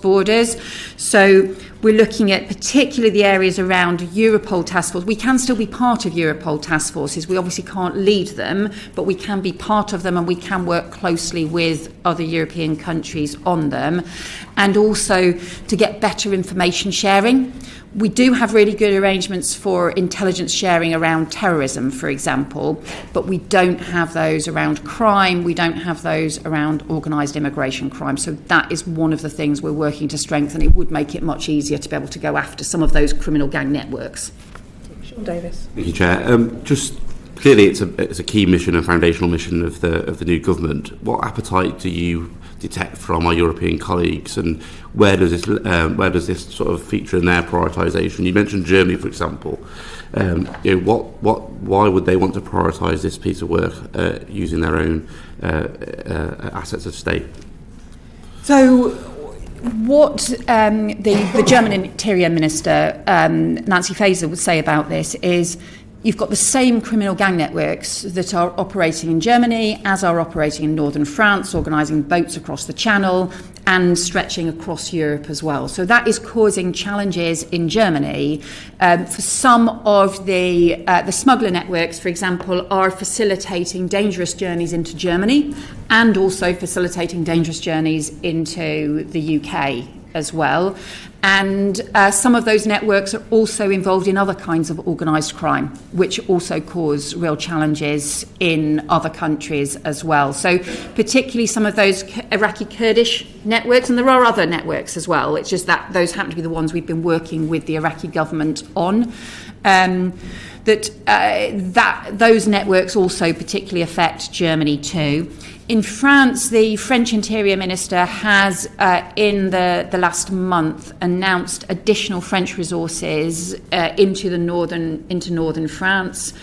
borders. So we're looking at particularly the areas around Europol task force. We can still be part of Europol task forces. We obviously can't lead them, but we can be part of them and we can work closely with other European countries on them. And also to get better information sharing. We do have really good arrangements for intelligence sharing around terrorism, for example, but we don't have those around crime. We don't have those around organised immigration crime. So that is one of the things we're working to strengthen. It would make it much easier to be able to go after some of those criminal gang networks. Sean Davis. Thank you, Chair. Just clearly, it's a key mission, a foundational mission of the new government. What appetite do you detect from our European colleagues, and where does this sort of feature in their prioritisation? You mentioned Germany, for example. Why would they want to prioritise this piece of work using their own assets of state? So, what the German Interior Minister Nancy Faeser would say about this is, you've got the same criminal gang networks that are operating in Germany as are operating in northern France, organising boats across the Channel and stretching across Europe as well. So that is causing challenges in Germany. For some of the smuggler networks, for example, are facilitating dangerous journeys into Germany and also facilitating dangerous journeys into the UK as well. And some of those networks are also involved in other kinds of organised crime, which also cause real challenges in other countries as well. So particularly some of those Iraqi Kurdish networks, and there are other networks as well. It's just that those happen to be the ones we've been working with the Iraqi government on. Those networks also particularly affect Germany too. In France, the French Interior Minister has, in the last month, announced additional French resources into northern France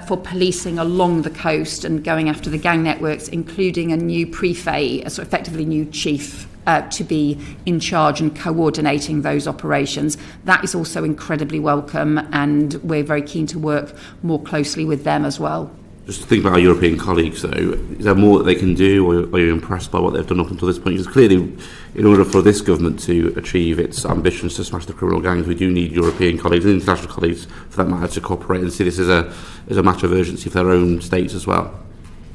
for policing along the coast and going after the gang networks, including a new prefet, so effectively new chief, to be in charge and coordinating those operations. That is also incredibly welcome, and we're very keen to work more closely with them as well. Just to think about our European colleagues, though, is there more that they can do, or are you impressed by what they've done up until this point? Because clearly, in order for this government to achieve its ambitions to smash the criminal gangs, we do need European colleagues and international colleagues, for that matter, to cooperate and see this as a matter of urgency for their own states as well.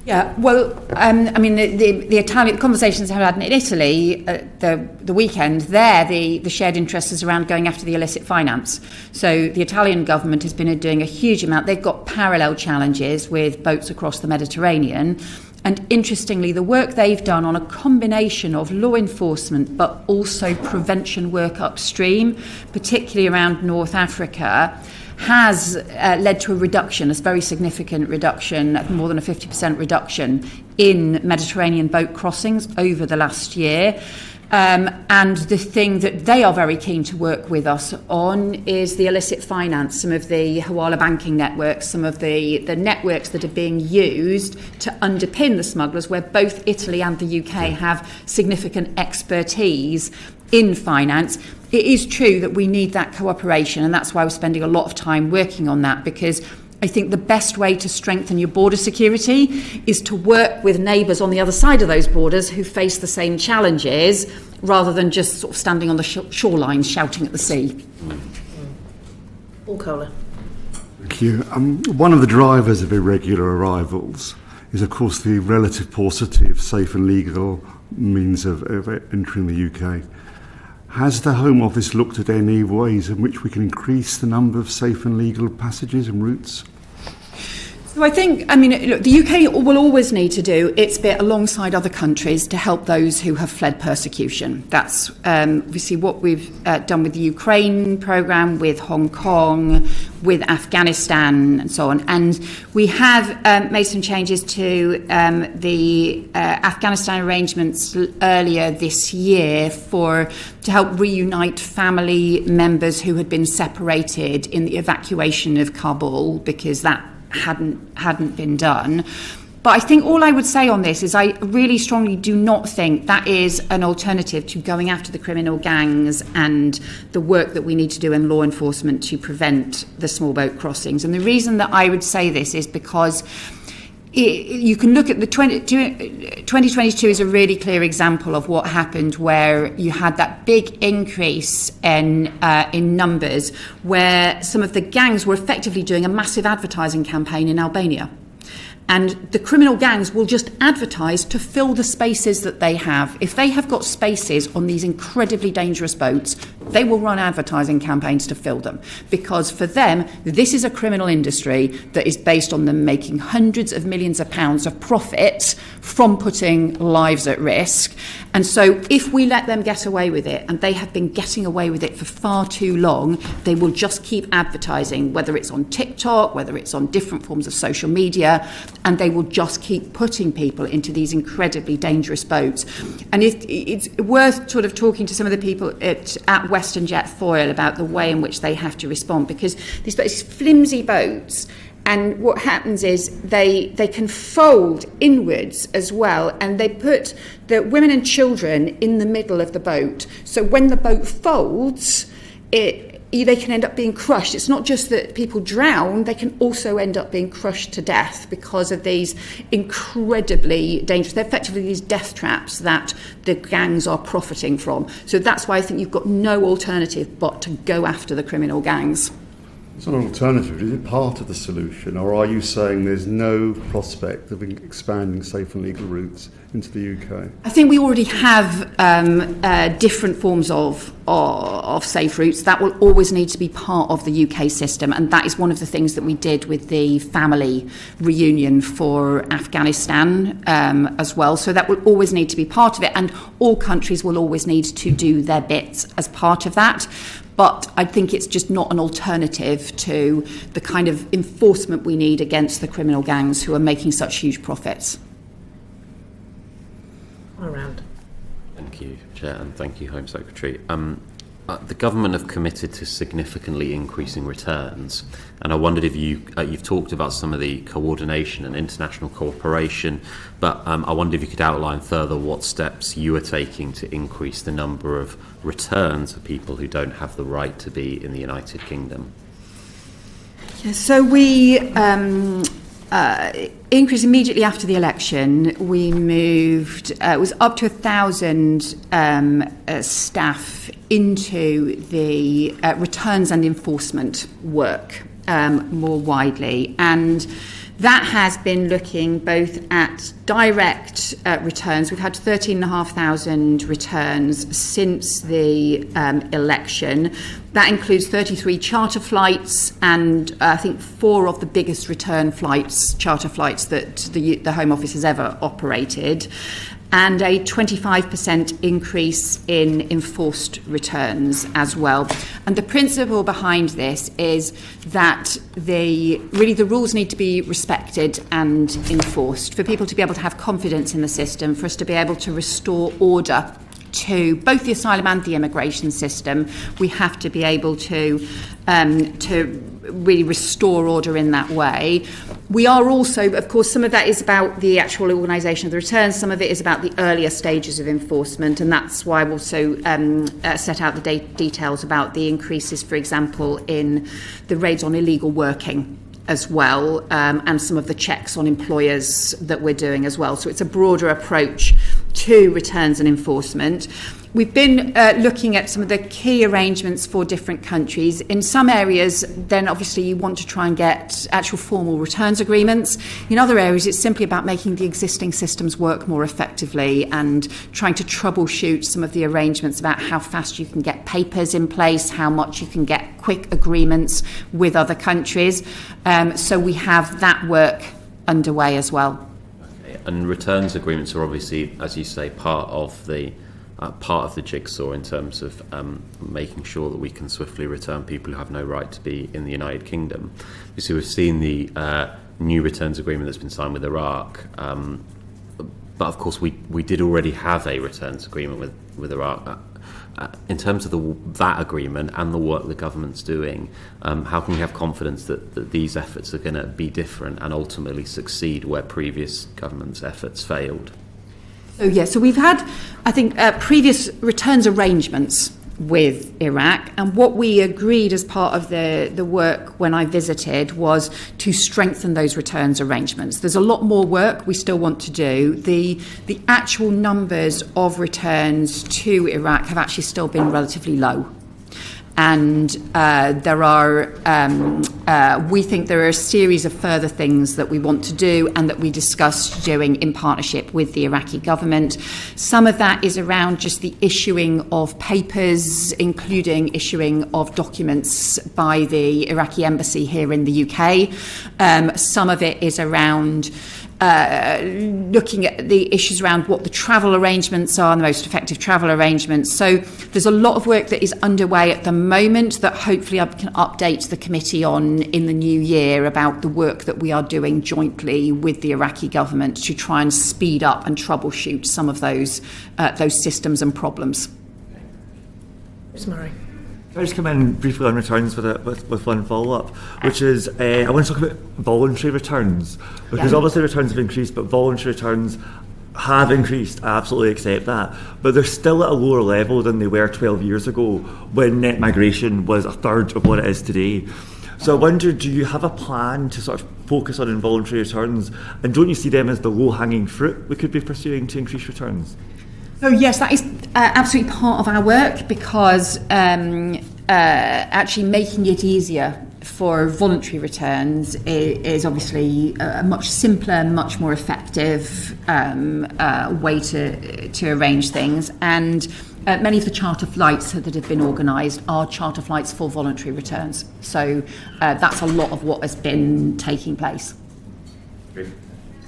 Yeah, well, I mean, the Italian conversations I've had in Italy, the weekend there, the shared interest is around going after the illicit finance. So the Italian government has been doing a huge amount. They've got parallel challenges with boats across the Mediterranean. And interestingly, the work they've done on a combination of law enforcement but also prevention work upstream, particularly around North Africa, has led to a very significant reduction, more than a 50% reduction in Mediterranean boat crossings over the last year. And the thing that they are very keen to work with us on is the illicit finance, some of the Hawala banking networks, some of the networks that are being used to underpin the smugglers, where both Italy and the UK have significant expertise in finance. It is true that we need that cooperation, and that's why we're spending a lot of time working on that, because I think the best way to strengthen your border security is to work with neighbours on the other side of those borders who face the same challenges, rather than just sort of standing on the shoreline shouting at the sea. Paul Kohler. Thank you. One of the drivers of irregular arrivals is, of course, the relative paucity of safe and legal means of entering the UK. Has the Home Office looked at any ways in which we can increase the number of safe and legal passages and routes? So I think, look, the UK will always need to do its bit alongside other countries to help those who have fled persecution. That's obviously what we've done with the Ukraine programme, with Hong Kong, with Afghanistan and so on. And we have made some changes to the Afghanistan arrangements earlier this year to help reunite family members who had been separated in the evacuation of Kabul, because that hadn't been done. But I think all I would say on this is I really strongly do not think that is an alternative to going after the criminal gangs and the work that we need to do in law enforcement to prevent the small boat crossings. And the reason that I would say this is because you can look at the 2022 is a really clear example of what happened, where you had that big increase in numbers, where some of the gangs were effectively doing a massive advertising campaign in Albania. And the criminal gangs will just advertise to fill the spaces that they have. If they have got spaces on these incredibly dangerous boats, they will run advertising campaigns to fill them. Because for them, this is a criminal industry that is based on them making hundreds of millions of pounds of profit from putting lives at risk. And so if we let them get away with it, and they have been getting away with it for far too long, they will just keep advertising, whether it's on TikTok, whether it's on different forms of social media, and they will just keep putting people into these incredibly dangerous boats. And it's worth sort of talking to some of the people at Western Jet Foil about the way in which they have to respond, because these flimsy boats, and what happens is they can fold inwards as well, and they put the women and children in the middle of the boat. So when the boat folds, they can end up being crushed. It's not just that people drown, they can also end up being crushed to death because of these incredibly dangerous, they're effectively these death traps that the gangs are profiting from. So that's why I think you've got no alternative but to go after the criminal gangs. It's not an alternative. Is it part of the solution, or are you saying there's no prospect of expanding safe and legal routes into the UK? I think we already have different forms of safe routes. That will always need to be part of the UK system, and that is one of the things that we did with the family reunion for Afghanistan as well. So that will always need to be part of it, and all countries will always need to do their bits as part of that. But I think it's just not an alternative to the kind of enforcement we need against the criminal gangs who are making such huge profits. Around. Thank you, Chair, and thank you, Home Secretary. The government have committed to significantly increasing returns, and I wondered if you've talked about some of the coordination and international cooperation, but I wondered if you could outline further what steps you are taking to increase the number of returns for people who don't have the right to be in the United Kingdom. Yeah, so we increased immediately after the election. We moved, it was up to 1,000 staff into the returns and enforcement work more widely. And that has been looking both at direct returns. We've had 13,500 returns since the election. That includes 33 charter flights and I think 4 of the biggest charter flights that the Home Office has ever operated, and a 25% increase in enforced returns as well. And the principle behind this is that the rules need to be respected and enforced for people to be able to have confidence in the system, for us to be able to restore order to both the asylum and the immigration system. We have to be able to really restore order in that way. We are also, of course, some of that is about the actual organisation of the returns, some of it is about the earlier stages of enforcement, and that's why I've also set out the details about the increases, for example, in the raids on illegal working as well, and some of the checks on employers that we're doing as well. So it's a broader approach to returns and enforcement. We've been looking at some of the key arrangements for different countries. In some areas, then obviously you want to try and get actual formal returns agreements. In other areas, it's simply about making the existing systems work more effectively and trying to troubleshoot some of the arrangements about how fast you can get papers in place, how much you can get quick agreements with other countries. So we have that work underway as well. And returns agreements are obviously, as you say, part of the jigsaw in terms of making sure that we can swiftly return people who have no right to be in the United Kingdom. So we've seen the new returns agreement that's been signed with Iraq, but of course we did already have a returns agreement with Iraq. In terms of that agreement and the work the government's doing, how can we have confidence that these efforts are going to be different and ultimately succeed where previous governments' efforts failed? So we've had, I think, previous returns arrangements with Iraq, and what we agreed as part of the work when I visited was to strengthen those returns arrangements. There's a lot more work we still want to do. The actual numbers of returns to Iraq have actually still been relatively low. And there are, we think there are a series of further things that we want to do and that we discussed doing in partnership with the Iraqi government. Some of that is around just the issuing of papers, including issuing of documents by the Iraqi embassy here in the UK. Some of it is around looking at the issues around what the travel arrangements are, the most effective travel arrangements. So there's a lot of work that is underway at the moment that hopefully I can update the committee on in the new year about the work that we are doing jointly with the Iraqi government to try and speed up and troubleshoot some of those systems and problems. Ms Murray. Can I just come in briefly on returns with one follow-up, which is I want to talk about voluntary returns, because obviously returns have increased, but voluntary returns have increased. I absolutely accept that, but they're still at a lower level than they were 12 years ago when net migration was a third of what it is today. So I wonder, do you have a plan to sort of focus on involuntary returns, and don't you see them as the low-hanging fruit we could be pursuing to increase returns? So yes, that is absolutely part of our work, because actually making it easier for voluntary returns is obviously a much simpler, much more effective way to arrange things. And many of the charter flights that have been organised are charter flights for voluntary returns. So that's a lot of what has been taking place.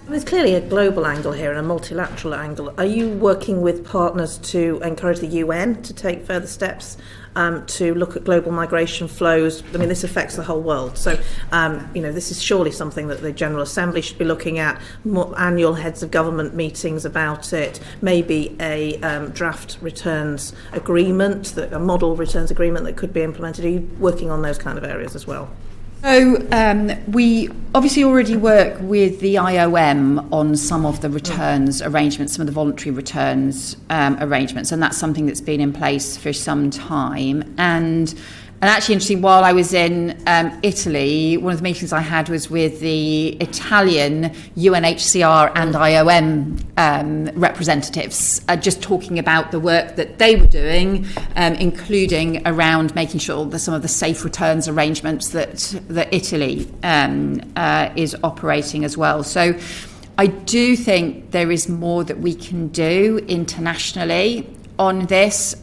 There's clearly a global angle here and a multilateral angle. Are you working with partners to encourage the UN to take further steps to look at global migration flows? I mean, this affects the whole world. So, this is surely something that the General Assembly should be looking at, more annual heads of government meetings about it, maybe a draft returns agreement, a model returns agreement that could be implemented. Are you working on those kind of areas as well? So we obviously already work with the IOM on some of the returns arrangements, some of the voluntary returns arrangements, and that's something that's been in place for some time. And actually, interesting, while I was in Italy, one of the meetings I had was with the Italian UNHCR and IOM representatives, just talking about the work that they were doing, including around making sure that some of the safe returns arrangements that Italy is operating as well. So I do think there is more that we can do internationally on this.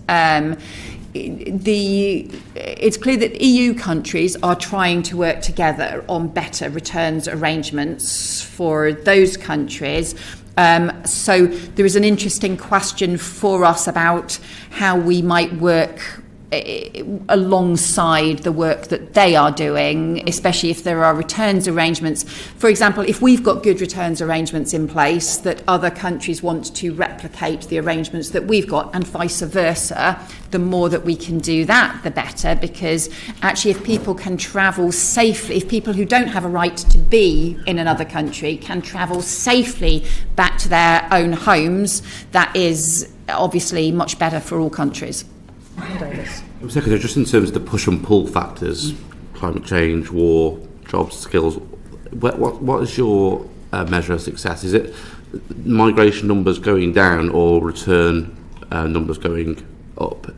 It's clear that EU countries are trying to work together on better returns arrangements for those countries. So there is an interesting question for us about how we might work alongside the work that they are doing, especially if there are returns arrangements. For example, if we've got good returns arrangements in place that other countries want to replicate the arrangements that we've got, and vice versa, the more that we can do that, the better, because actually if people can travel safely, if people who don't have a right to be in another country can travel safely back to their own homes, that is obviously much better for all countries. Davis. Secretary, just in terms of the push and pull factors, climate change, war, jobs, skills, what is your measure of success? Is it migration numbers going down or return numbers going up?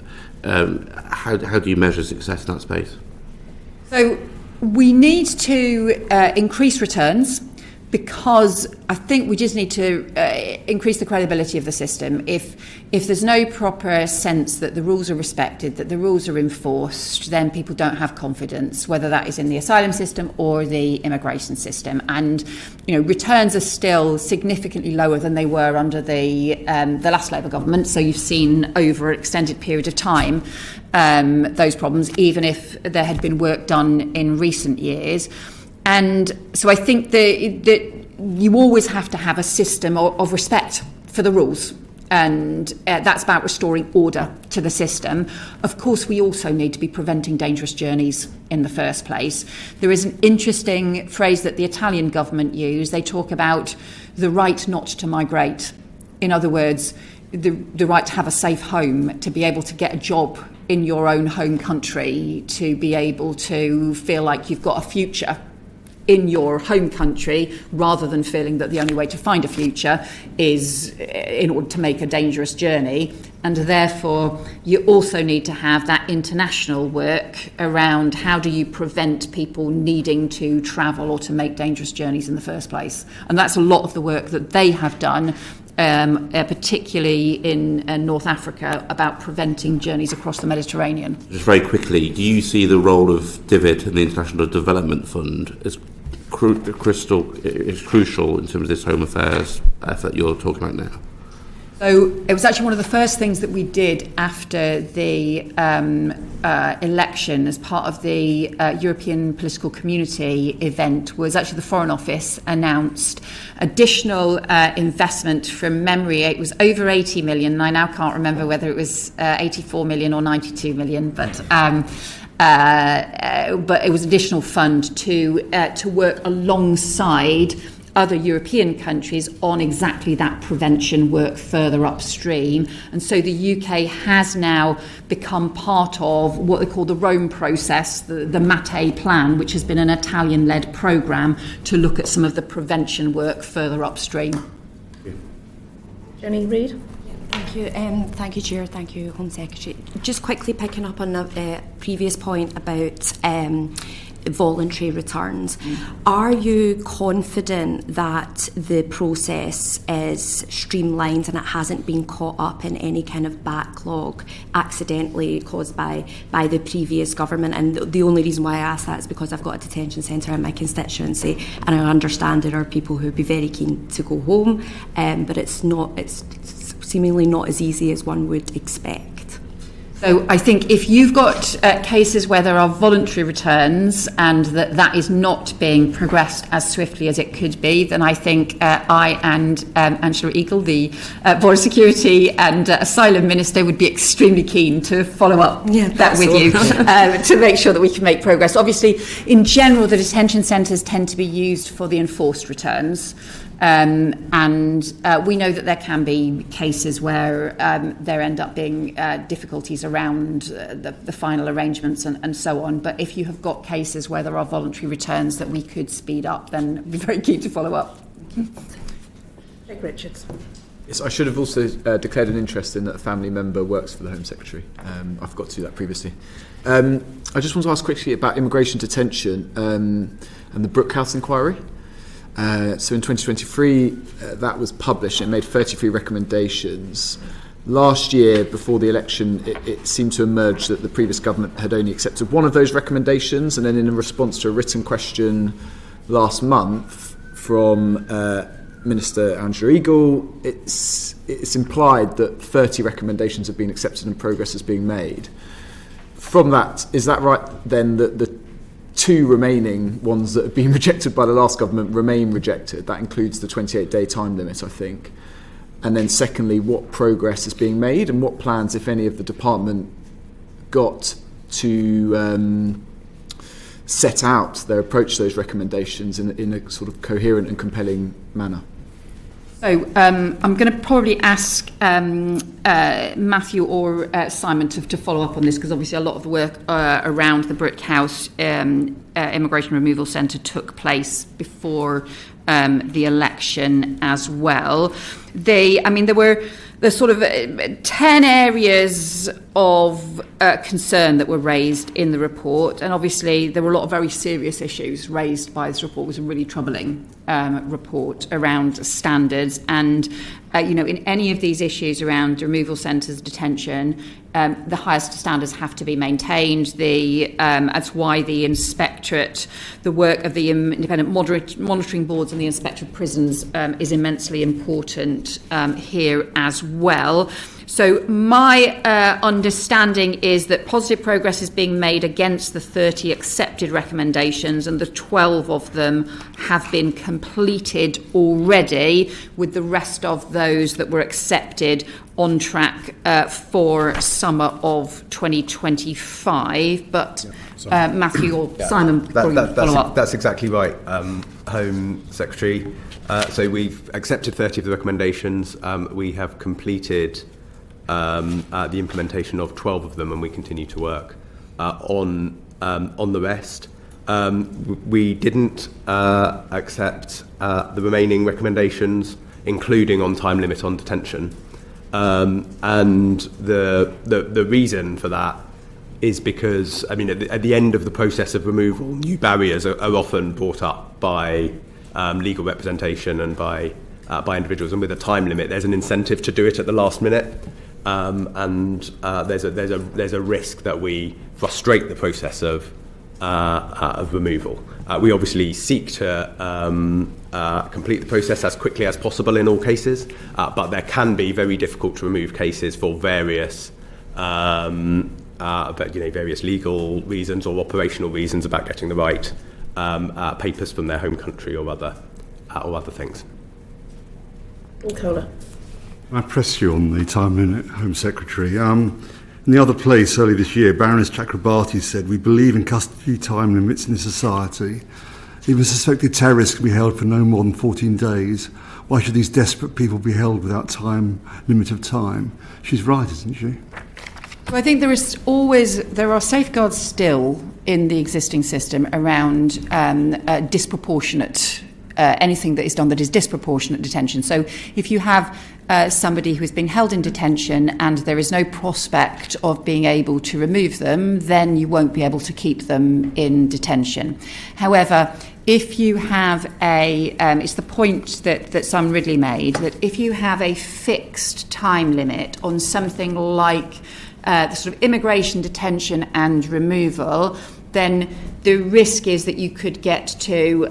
How do you measure success in that space? So we need to increase returns, because I think we just need to increase the credibility of the system. If there's no proper sense that the rules are respected, that the rules are enforced, then people don't have confidence, whether that is in the asylum system or the immigration system. And returns are still significantly lower than they were under the last Labour government. So you've seen over an extended period of time those problems, even if there had been work done in recent years. And so I think that you always have to have a system of respect for the rules, and that's about restoring order to the system. Of course, we also need to be preventing dangerous journeys in the first place. There is an interesting phrase that the Italian government use. They talk about the right not to migrate. In other words, the right to have a safe home, to be able to get a job in your own home country, to be able to feel like you've got a future in your home country, rather than feeling that the only way to find a future is in order to make a dangerous journey. And therefore, you also need to have that international work around how do you prevent people needing to travel or to make dangerous journeys in the first place. And that's a lot of the work that they have done, particularly in North Africa, about preventing journeys across the Mediterranean. Just very quickly, do you see the role of DIVID and the International Development Fund as crucial in terms of this Home Affairs effort you're talking about now? So it was actually one of the first things that we did after the election as part of the European Political Community event. Was actually the Foreign Office announced additional investment. From memory, it was over 80 million. I now can't remember whether it was 84 million or 92 million, but it was additional fund to work alongside other European countries on exactly that prevention work further upstream. And so the UK has now become part of what they call the Rome process, the MATE plan, which has been an Italian-led programme to look at some of the prevention work further upstream. Jenny Reid? Thank you. Thank you, Chair. Thank you, Home Secretary. Just quickly picking up on the previous point about voluntary returns. Are you confident that the process is streamlined and it hasn't been caught up in any kind of backlog accidentally caused by the previous government? And the only reason why I ask that is because I've got a detention centre in my constituency, and I understand there are people who would be very keen to go home, but it's seemingly not as easy as one would expect. So I think if you've got cases where there are voluntary returns and that is not being progressed as swiftly as it could be, then I think I and Angela Eagle, the Border Security and Asylum Minister, would be extremely keen to follow up that with you to make sure that we can make progress. Obviously, in general, the detention centres tend to be used for the enforced returns. And we know that there can be cases where there end up being difficulties around the final arrangements and so on. But if you have got cases where there are voluntary returns that we could speed up, then I'd be very keen to follow up. Jake Richards. Yes, I should have also declared an interest in that a family member works for the Home Secretary. I forgot to do that previously. I just want to ask quickly about immigration detention and the Brookhouse inquiry. So in 2023, that was published. It made 33 recommendations. Last year, before the election, it seemed to emerge that the previous government had only accepted one of those recommendations, and then in response to a written question last month from Minister Angela Eagle, it's implied that 30 recommendations have been accepted and progress is being made. From that, is that right then that the two remaining ones that have been rejected by the last government remain rejected? That includes the 28-day time limit, I think. And then secondly, what progress is being made and what plans, if any, of the department got to set out their approach to those recommendations in a sort of coherent and compelling manner? So I'm going to probably ask Matthew or Simon to follow up on this, because obviously a lot of the work around the Brookhouse Immigration Removal Centre took place before the election as well. There were sort of 10 areas of concern that were raised in the report, and obviously there were a lot of very serious issues raised by this report. It was a really troubling report around standards, and in any of these issues around removal centres, detention, the highest standards have to be maintained. That's why the inspectorate, the work of the independent monitoring boards and the inspectorate of prisons is immensely important here as well. So my understanding is that positive progress is being made against the 30 accepted recommendations, and the 12 of them have been completed already, with the rest of those that were accepted on track for summer of 2025. But Matthew or Simon, follow up. That's exactly right. Home Secretary. So we've accepted 30 of the recommendations. We have completed the implementation of 12 of them, and we continue to work on the rest. We didn't accept the remaining recommendations, including on time limit on detention. And the reason for that is because, I mean, at the end of the process of removal, new barriers are often brought up by legal representation and by individuals. And with a time limit, there's an incentive to do it at the last minute. And there's a risk that we frustrate the process of removal. We obviously seek to complete the process as quickly as possible in all cases, but there can be very difficult to remove cases for various various legal reasons or operational reasons about getting the right papers from their home country or other things. Nicola. I press you on the time limit, Home Secretary. In the other place early this year, Baroness Chakrabarti said, "We believe in custody time limits in this society. Even suspected terrorists can be held for no more than 14 days. Why should these desperate people be held without limit of time?" She's right, isn't she? Well, I think there are safeguards still in the existing system around disproportionate anything that is done that is disproportionate detention. So if you have somebody who has been held in detention and there is no prospect of being able to remove them, then you won't be able to keep them in detention. However, if you have it's the point that Simon Ridley made, that if you have a fixed time limit on something like the sort of immigration, detention and removal, then the risk is that you could get to,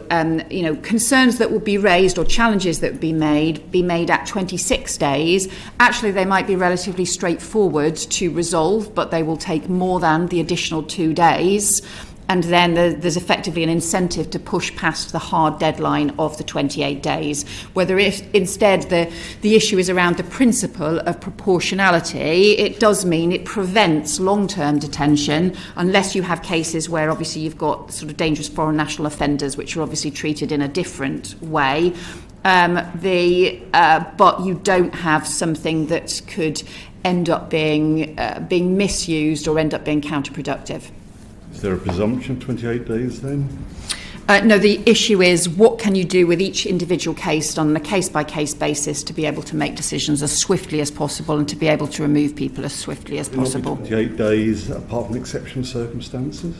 concerns that will be raised or challenges that would be made at 26 days. Actually, they might be relatively straightforward to resolve, but they will take more than the additional 2 days. And then there's effectively an incentive to push past the hard deadline of the 28 days. Whether if instead the issue is around the principle of proportionality, it does mean it prevents long-term detention unless you have cases where obviously you've got sort of dangerous foreign national offenders, which are obviously treated in a different way. But you don't have something that could end up being misused or end up being counterproductive. Is there a presumption of 28 days then? No, the issue is what can you do with each individual case on a case-by-case basis to be able to make decisions as swiftly as possible and to be able to remove people as swiftly as possible. 28 days apart from exceptional circumstances?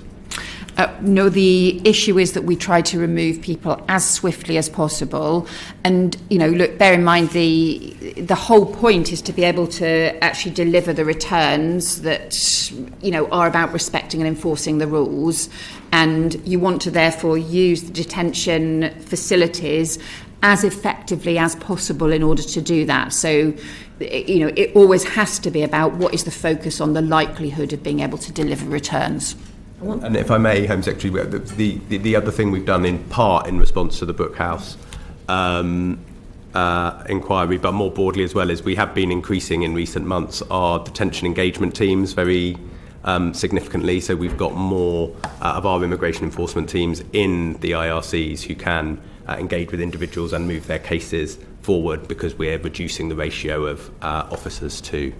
No, the issue is that we try to remove people as swiftly as possible. And, look, bear in mind the whole point is to be able to actually deliver the returns that, are about respecting and enforcing the rules. And you want to therefore use the detention facilities as effectively as possible in order to do that. So, it always has to be about what is the focus on the likelihood of being able to deliver returns. And if I may, Home Secretary, the other thing we've done in part in response to the Brookhouse inquiry, but more broadly as well, is we have been increasing in recent months our detention engagement teams very significantly. So we've got more of our immigration enforcement teams in the IRCs who can engage with individuals and move their cases forward, because we're reducing the ratio of officers to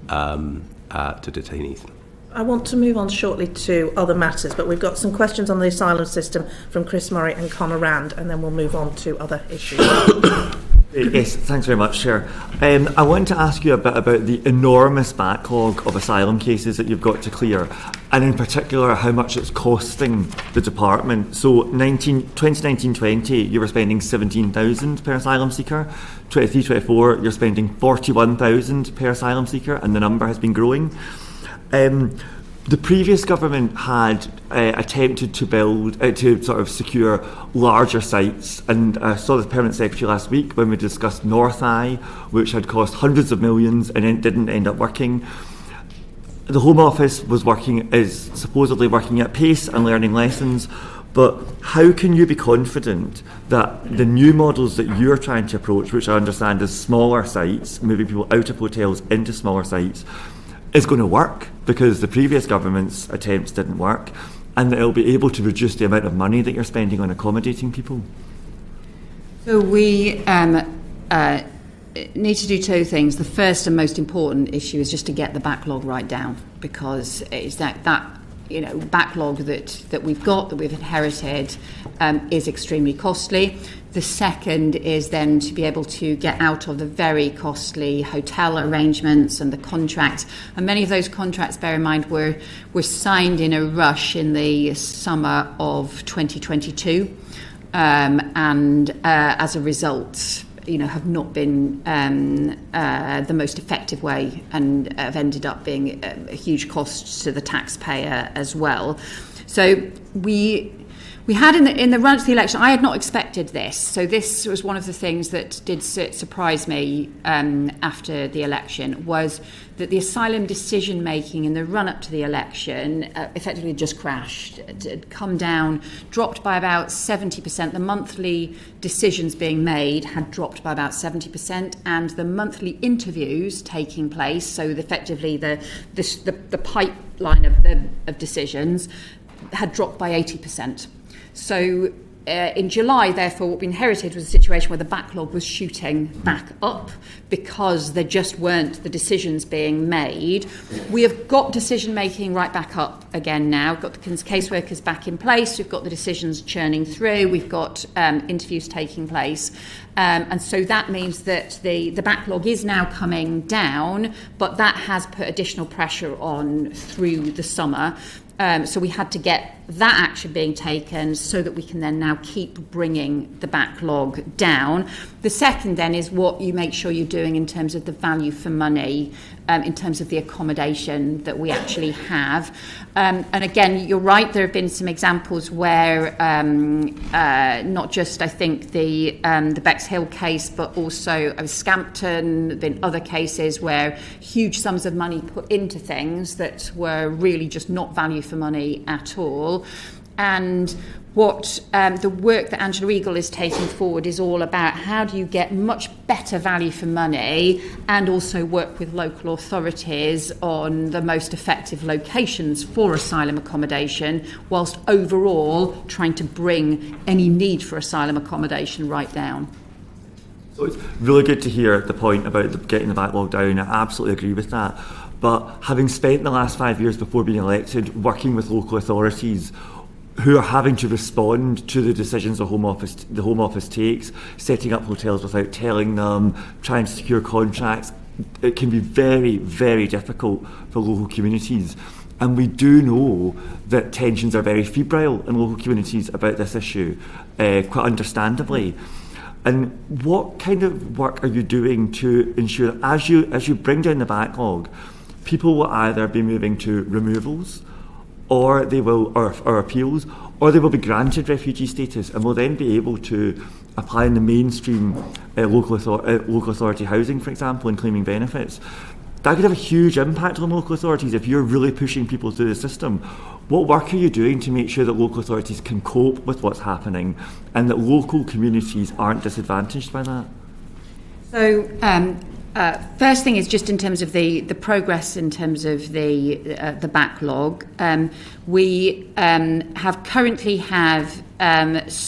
detainees. I want to move on shortly to other matters, but we've got some questions on the asylum system from Chris Murray and Conor Rand, and then we'll move on to other issues. Yes, thanks very much, Chair. I want to ask you a bit about the enormous backlog of asylum cases that you've got to clear, and in particular how much it's costing the department. So 2019-20, you were spending $17,000 per asylum seeker. 23-24, you're spending $41,000 per asylum seeker, and the number has been growing. The previous government had attempted to build, to sort of secure larger sites, and I saw the Permanent Secretary last week when we discussed North Eye, which had cost hundreds of millions and it didn't end up working. The Home Office is supposedly working at pace and learning lessons, but how can you be confident that the new models that you're trying to approach, which I understand is smaller sites, moving people out of hotels into smaller sites, is going to work? Because the previous government's attempts didn't work, and that it'll be able to reduce the amount of money that you're spending on accommodating people? So we need to do two things. The first and most important issue is just to get the backlog right down, because it's that backlog that we've got, that we've inherited, is extremely costly. The second is then to be able to get out of the very costly hotel arrangements and the contracts. And many of those contracts, bear in mind, were signed in a rush in the summer of 2022, and as a result, have not been the most effective way, and have ended up being a huge cost to the taxpayer as well. So we had in the run to the election, I had not expected this. So this was one of the things that did surprise me after the election, was that the asylum decision making in the run up to the election effectively just crashed. It had come down, dropped by about 70%. The monthly decisions being made had dropped by about 70%, and the monthly interviews taking place, so effectively the pipeline of decisions, had dropped by 80%. So in July, therefore, what we inherited was a situation where the backlog was shooting back up because there just weren't the decisions being made. We have got decision-making right back up again now. We've got the caseworkers back in place. We've got the decisions churning through. We've got interviews taking place. And so that means that the backlog is now coming down, but that has put additional pressure on through the summer. So we had to get that action being taken so that we can then now keep bringing the backlog down. The second then is what you make sure you're doing in terms of the value for money, in terms of the accommodation that we actually have. And again, you're right, there have been some examples where not just, I think, the Bexhill case, but also Scampton, there have been other cases where huge sums of money put into things that were really just not value for money at all. And what the work that Angela Eagle is taking forward is all about: how do you get much better value for money and also work with local authorities on the most effective locations for asylum accommodation, whilst overall trying to bring any need for asylum accommodation right down. So it's really good to hear the point about getting the backlog down. I absolutely agree with that. But having spent the last 5 years before being elected working with local authorities who are having to respond to the decisions the Home Office takes, setting up hotels without telling them, trying to secure contracts, it can be very, very difficult for local communities. And we do know that tensions are very febrile in local communities about this issue, quite understandably. And what kind of work are you doing to ensure that as you bring down the backlog, people will either be moving to removals, or they will, or appeals, or they will be granted refugee status and will then be able to apply in the mainstream local authority housing, for example, and claiming benefits? That could have a huge impact on local authorities if you're really pushing people through the system. What work are you doing to make sure that local authorities can cope with what's happening and that local communities aren't disadvantaged by that? So, first thing is just in terms of the progress in terms of the backlog. We currently have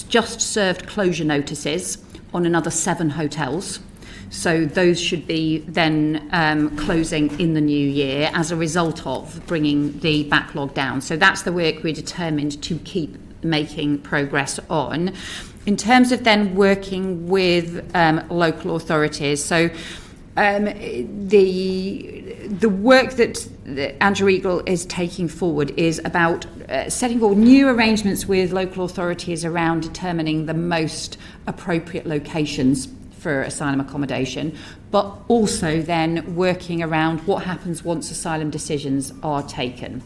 just served closure notices on another 7 hotels. So those should be then closing in the new year as a result of bringing the backlog down. So that's the work we're determined to keep making progress on. In terms of then working with local authorities, so the work that Angela Eagle is taking forward is about setting forward new arrangements with local authorities around determining the most appropriate locations for asylum accommodation, but also then working around what happens once asylum decisions are taken.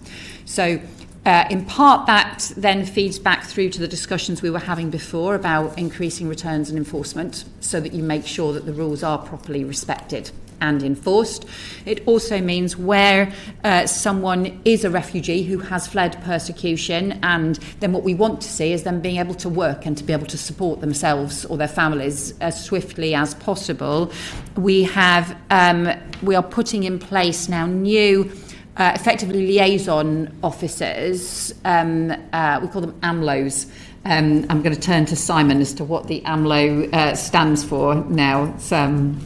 So in part that then feeds back through to the discussions we were having before about increasing returns and enforcement, so that you make sure that the rules are properly respected and enforced. It also means where someone is a refugee who has fled persecution, and then what we want to see is them being able to work and to be able to support themselves or their families as swiftly as possible. We are putting in place now new effectively liaison officers, we call them AMLOs, I'm going to turn to Simon as to what the AMLO stands for now. It's, and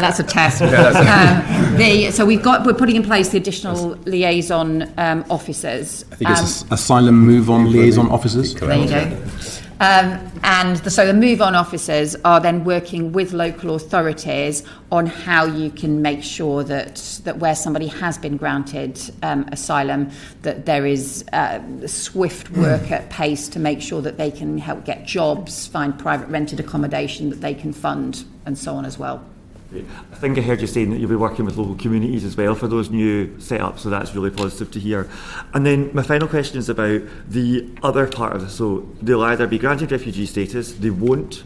that's a test. So we're putting in place the additional liaison officers. I think it's Asylum Move-On Liaison Officers. There you go. So the move-on officers are then working with local authorities on how you can make sure that where somebody has been granted asylum, that there is swift work at pace to make sure that they can help get jobs, find private rented accommodation that they can fund, and so on as well. I think I heard you saying that you'll be working with local communities as well for those new setups, so that's really positive to hear. And then my final question is about the other part of this. So they'll either be granted refugee status, they won't,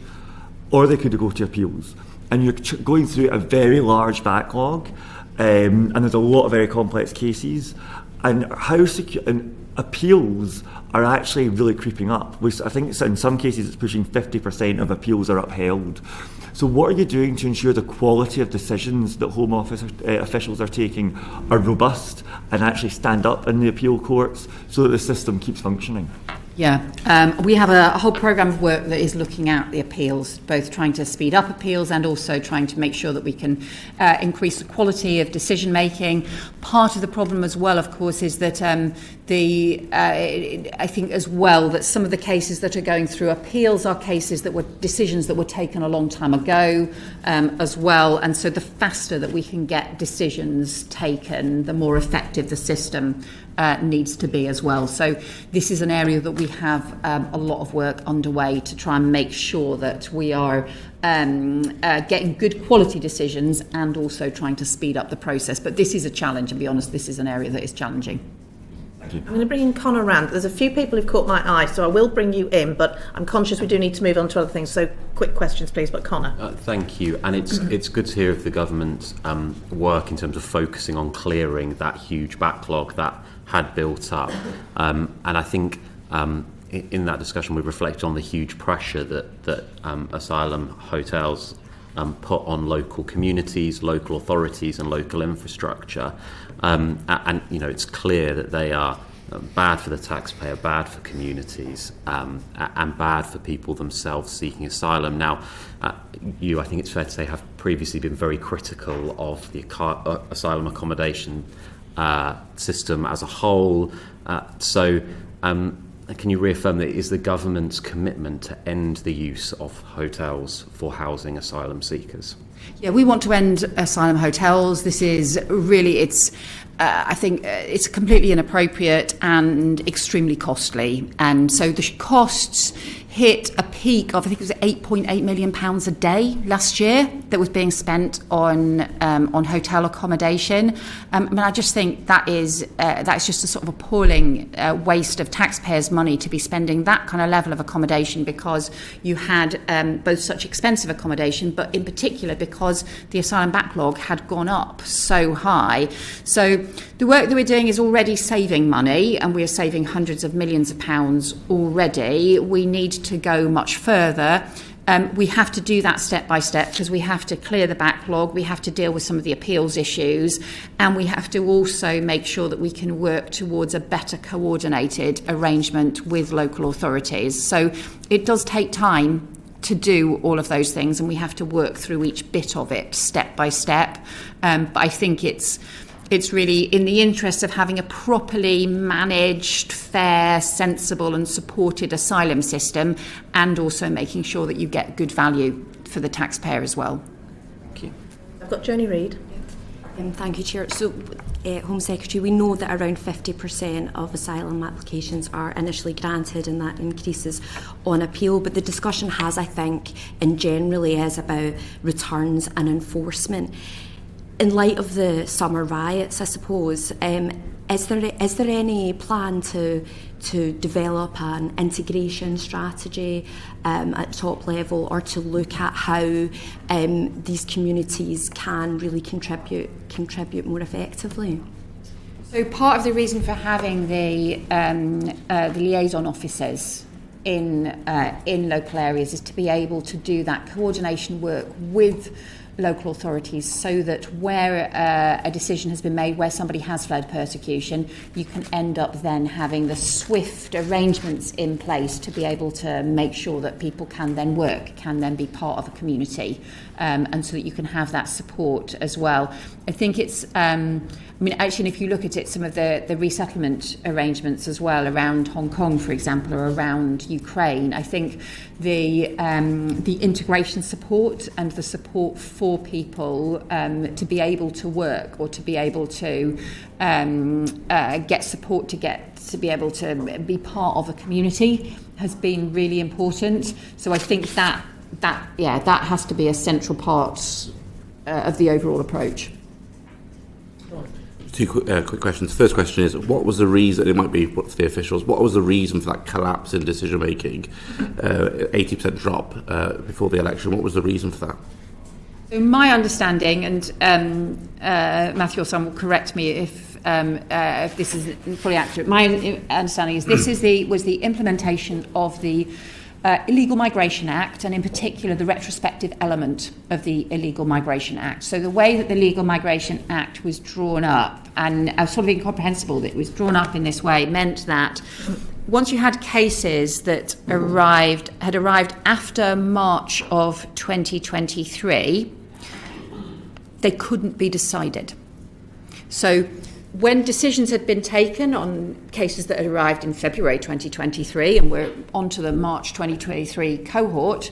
or they could go to appeals. And you're going through a very large backlog, and there's a lot of very complex cases. And how secure and appeals are actually really creeping up. I think in some cases it's pushing 50% of appeals are upheld. So what are you doing to ensure the quality of decisions that Home Office officials are taking are robust and actually stand up in the appeal courts so that the system keeps functioning? Yeah, we have a whole programme of work that is looking at the appeals, both trying to speed up appeals and also trying to make sure that we can increase the quality of decision making. Part of the problem as well, of course, is that I think as well that some of the cases that are going through appeals are cases that were decisions that were taken a long time ago as well. And so the faster that we can get decisions taken, the more effective the system needs to be as well. So this is an area that we have a lot of work underway to try and make sure that we are getting good quality decisions and also trying to speed up the process. But this is a challenge, and be honest, this is an area that is challenging. I'm going to bring in Conor Rand. There's a few people who've caught my eye, so I will bring you in, but I'm conscious we do need to move on to other things. So quick questions, please. But Conor. Thank you. And it's good to hear of the government's work in terms of focusing on clearing that huge backlog that had built up. And I think in that discussion we reflect on the huge pressure that asylum hotels put on local communities, local authorities and local infrastructure. And you know, it's clear that they are bad for the taxpayer, bad for communities, and bad for people themselves seeking asylum. Now, I think it's fair to say, have previously been very critical of the asylum accommodation system as a whole. So can you reaffirm that it is the government's commitment to end the use of hotels for housing asylum seekers? Yeah, we want to end asylum hotels. This is really, I think it's completely inappropriate and extremely costly. And so the costs hit a peak of, I think it was £8.8 million a day last year that was being spent on hotel accommodation. And I just think that's just a sort of appalling waste of taxpayers' money to be spending that kind of level of accommodation, because you had both such expensive accommodation, but in particular because the asylum backlog had gone up so high. So the work that we're doing is already saving money, and we are saving hundreds of millions of pounds already. We need to go much further. We have to do that step by step, because we have to clear the backlog, we have to deal with some of the appeals issues, and we have to also make sure that we can work towards a better coordinated arrangement with local authorities. So it does take time to do all of those things, and we have to work through each bit of it step by step. But I think it's really in the interest of having a properly managed, fair, sensible and supported asylum system, and also making sure that you get good value for the taxpayer as well. Thank you. I've got Joni Reid. Thank you, Chair. So, Home Secretary, we know that around 50% of asylum applications are initially granted, and that increases on appeal. But the discussion has, I think, and generally is about returns and enforcement. In light of the summer riots, I suppose, is there any plan to develop an integration strategy at top level, or to look at how these communities can really contribute more effectively? So part of the reason for having the liaison officers in local areas is to be able to do that coordination work with local authorities so that where a decision has been made, where somebody has fled persecution, you can end up then having the swift arrangements in place to be able to make sure that people can then work, can then be part of a community, and so that you can have that support as well. I think it's, actually, if you look at it, some of the resettlement arrangements as well around Hong Kong, for example, or around Ukraine, I think the integration support and the support for people to be able to work or to be able to get support to be able to be part of a community has been really important. So I think that has to be a central part of the overall approach. Two quick questions. First question is, what was the reason, it might be for the officials, what was the reason for that collapse in decision making, 80% drop before the election? What was the reason for that? So my understanding, and Matthew or someone will correct me if this is fully accurate, my understanding is this was the implementation of the Illegal Migration Act, and in particular the retrospective element of the Illegal Migration Act. So the way that the Illegal Migration Act was drawn up, and sort of incomprehensible that it was drawn up in this way, meant that once you had cases that had arrived after March of 2023, they couldn't be decided. So when decisions had been taken on cases that had arrived in February 2023 and were onto the March 2023 cohort,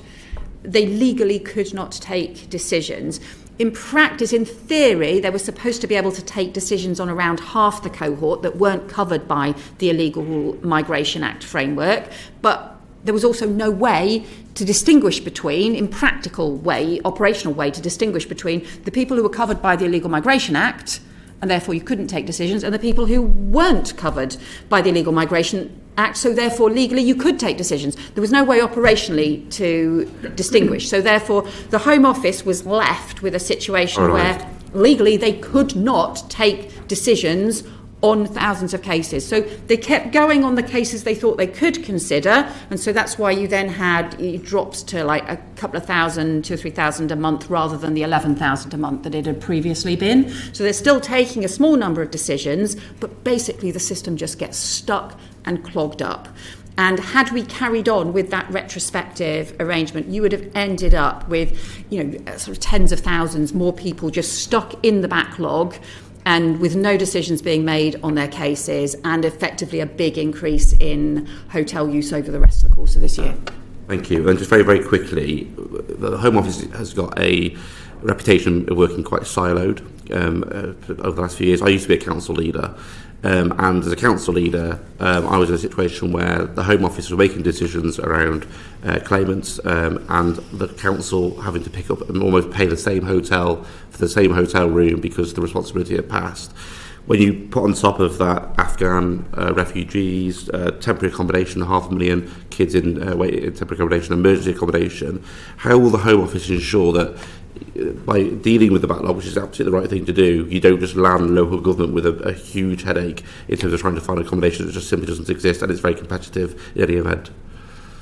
they legally could not take decisions. In practice, in theory, they were supposed to be able to take decisions on around half the cohort that weren't covered by the Illegal Migration Act framework, but there was also no way to distinguish between, in practical way, operational way, to distinguish between the people who were covered by the Illegal Migration Act, and therefore you couldn't take decisions, and the people who weren't covered by the Illegal Migration Act, so therefore legally you could take decisions. There was no way operationally to distinguish. So therefore the Home Office was left with a situation where legally they could not take decisions on thousands of cases. So they kept going on the cases they thought they could consider, and so that's why you then had drops to like a couple of thousand, 2,000 or 3,000 a month rather than the 11,000 a month that it had previously been. So they're still taking a small number of decisions, but basically the system just gets stuck and clogged up. And had we carried on with that retrospective arrangement, you would have ended up with, sort of tens of thousands more people just stuck in the backlog and with no decisions being made on their cases, and effectively a big increase in hotel use over the rest of the course of this year. Thank you. And just very, very quickly, the Home Office has got a reputation of working quite siloed over the last few years. I used to be a council leader, and as a council leader, I was in a situation where the Home Office was making decisions around claimants, and the council having to pick up and almost pay the same hotel for the same hotel room because the responsibility had passed. When you put on top of that Afghan refugees, temporary accommodation, 500,000 kids in temporary accommodation, emergency accommodation, how will the Home Office ensure that by dealing with the backlog, which is absolutely the right thing to do, you don't just land local government with a huge headache in terms of trying to find accommodation that just simply doesn't exist and it's very competitive in any event?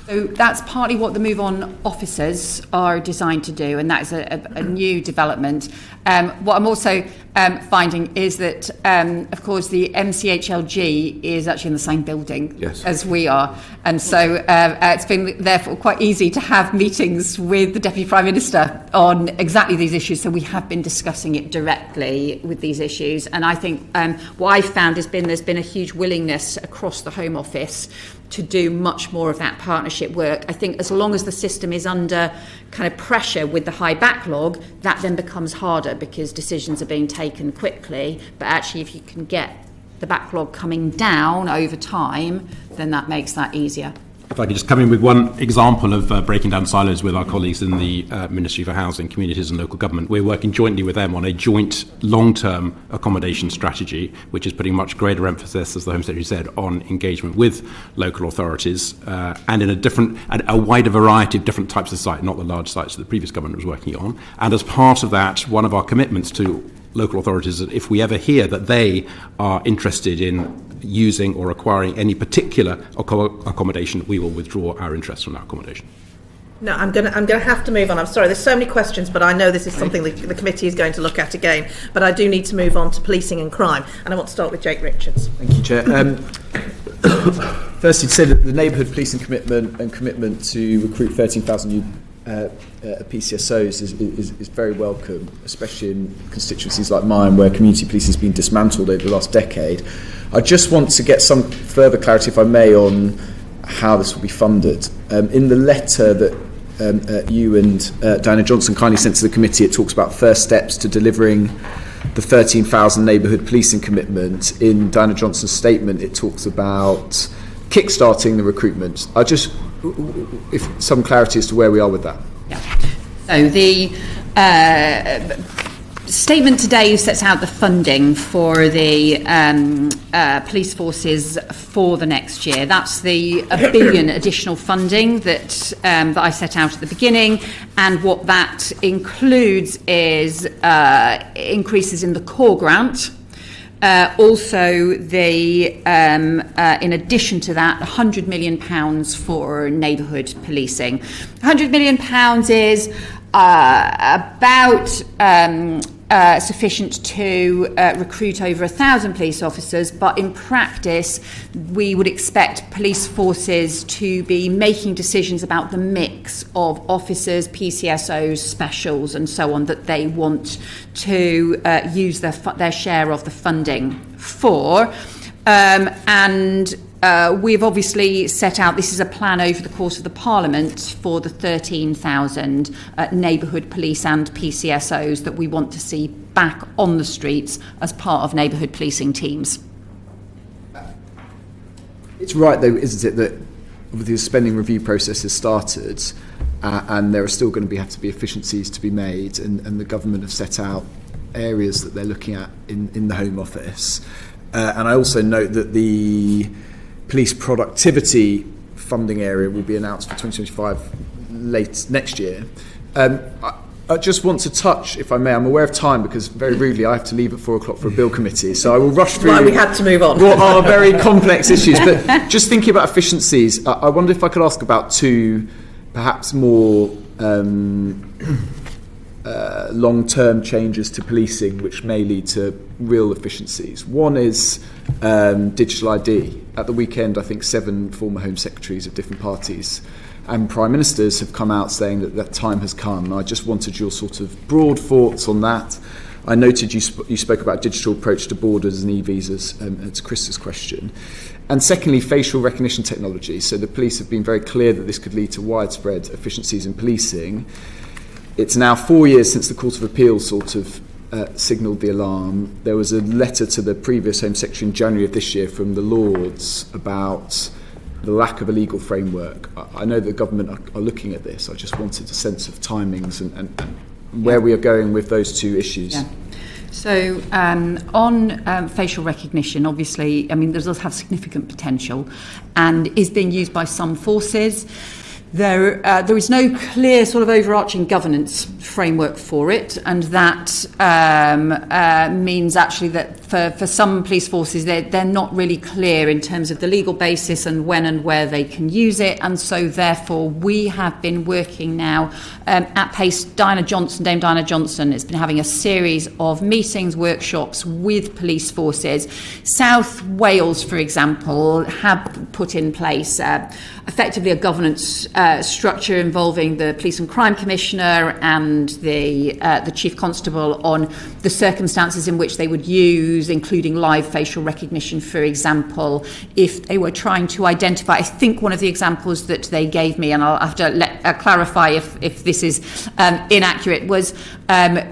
So that's partly what the Move On officers are designed to do, and that is a new development. What I'm also finding is that, of course, the MCHLG is actually in the same building as we are, and so it's been therefore quite easy to have meetings with the Deputy Prime Minister on exactly these issues. So we have been discussing it directly with these issues, and I think what I've found has been there's been a huge willingness across the Home Office to do much more of that partnership work. I think as long as the system is under kind of pressure with the high backlog, that then becomes harder because decisions are being taken quickly. But actually, if you can get the backlog coming down over time, then that makes that easier. If I could just come in with one example of breaking down silos with our colleagues in the Ministry for Housing, Communities and Local Government. We're working jointly with them on a joint long-term accommodation strategy, which is putting much greater emphasis, as the Home Secretary said, on engagement with local authorities and in a wider variety of different types of sites, not the large sites that the previous government was working on. And as part of that, one of our commitments to local authorities is that if we ever hear that they are interested in using or acquiring any particular accommodation, we will withdraw our interest from that accommodation. No, I'm going to have to move on. I'm sorry, there's so many questions, but I know this is something the committee is going to look at again. But I do need to move on to policing and crime, and I want to start with Jake Richards. Thank you, Chair. Firstly, to say that the neighbourhood policing commitment to recruit 13,000 new PCSOs is very welcome, especially in constituencies like mine where community policing has been dismantled over the last decade. I just want to get some further clarity, if I may, on how this will be funded. In the letter that you and Diana Johnson kindly sent to the committee, it talks about first steps to delivering the 13,000 neighbourhood policing commitment. In Diana Johnson's statement, it talks about kickstarting the recruitment. If some clarity as to where we are with that. Yeah. So the statement today sets out the funding for the police forces for the next year. That's the $1 billion additional funding that I set out at the beginning, and what that includes is increases in the core grant. Also, in addition to that, £100 million for neighbourhood policing. £100 million is about sufficient to recruit over 1,000 police officers, but in practice we would expect police forces to be making decisions about the mix of officers, PCSOs, specials and so on that they want to use their share of the funding for. We've obviously set out, this is a plan over the course of the Parliament for the 13,000 neighbourhood police and PCSOs that we want to see back on the streets as part of neighbourhood policing teams. It's right, though, isn't it, that the spending review process has started and there are still going to have to be efficiencies to be made, and the government have set out areas that they're looking at in the Home Office. And I also note that the police productivity funding area will be announced for 2025 late next year. I just want to touch, if I may, I'm aware of time because very rudely I have to leave at 4 o'clock for a bill committee, so I will rush through Why we had to move on. what are very complex issues. But just thinking about efficiencies, I wonder if I could ask about two perhaps more long-term changes to policing which may lead to real efficiencies. One is digital ID. At the weekend, I think 7 former Home Secretaries of different parties and Prime Ministers have come out saying that time has come. I just wanted your sort of broad thoughts on that. I noted you spoke about digital approach to borders and e-visas, to Chris's question. And secondly, facial recognition technology. So the police have been very clear that this could lead to widespread efficiencies in policing. It's now 4 years since the Court of Appeal sort of signalled the alarm. There was a letter to the previous Home Secretary in January of this year from the Lords about the lack of a legal framework. I know the government are looking at this. I just wanted a sense of timings and where we are going with those two issues. Yeah. So on facial recognition, obviously, I mean, this does have significant potential and is being used by some forces. There is no clear sort of overarching governance framework for it, and that means actually that for some police forces they're not really clear in terms of the legal basis and when and where they can use it, and so therefore we have been working now at pace. Dame Diana Johnson has been having a series of meetings, workshops with police forces. South Wales, for example, have put in place effectively a governance structure involving the Police and Crime Commissioner and the Chief Constable on the circumstances in which they would use, including live facial recognition, for example, if they were trying to identify. I think one of the examples that they gave me, and I'll have to clarify if this is inaccurate, was,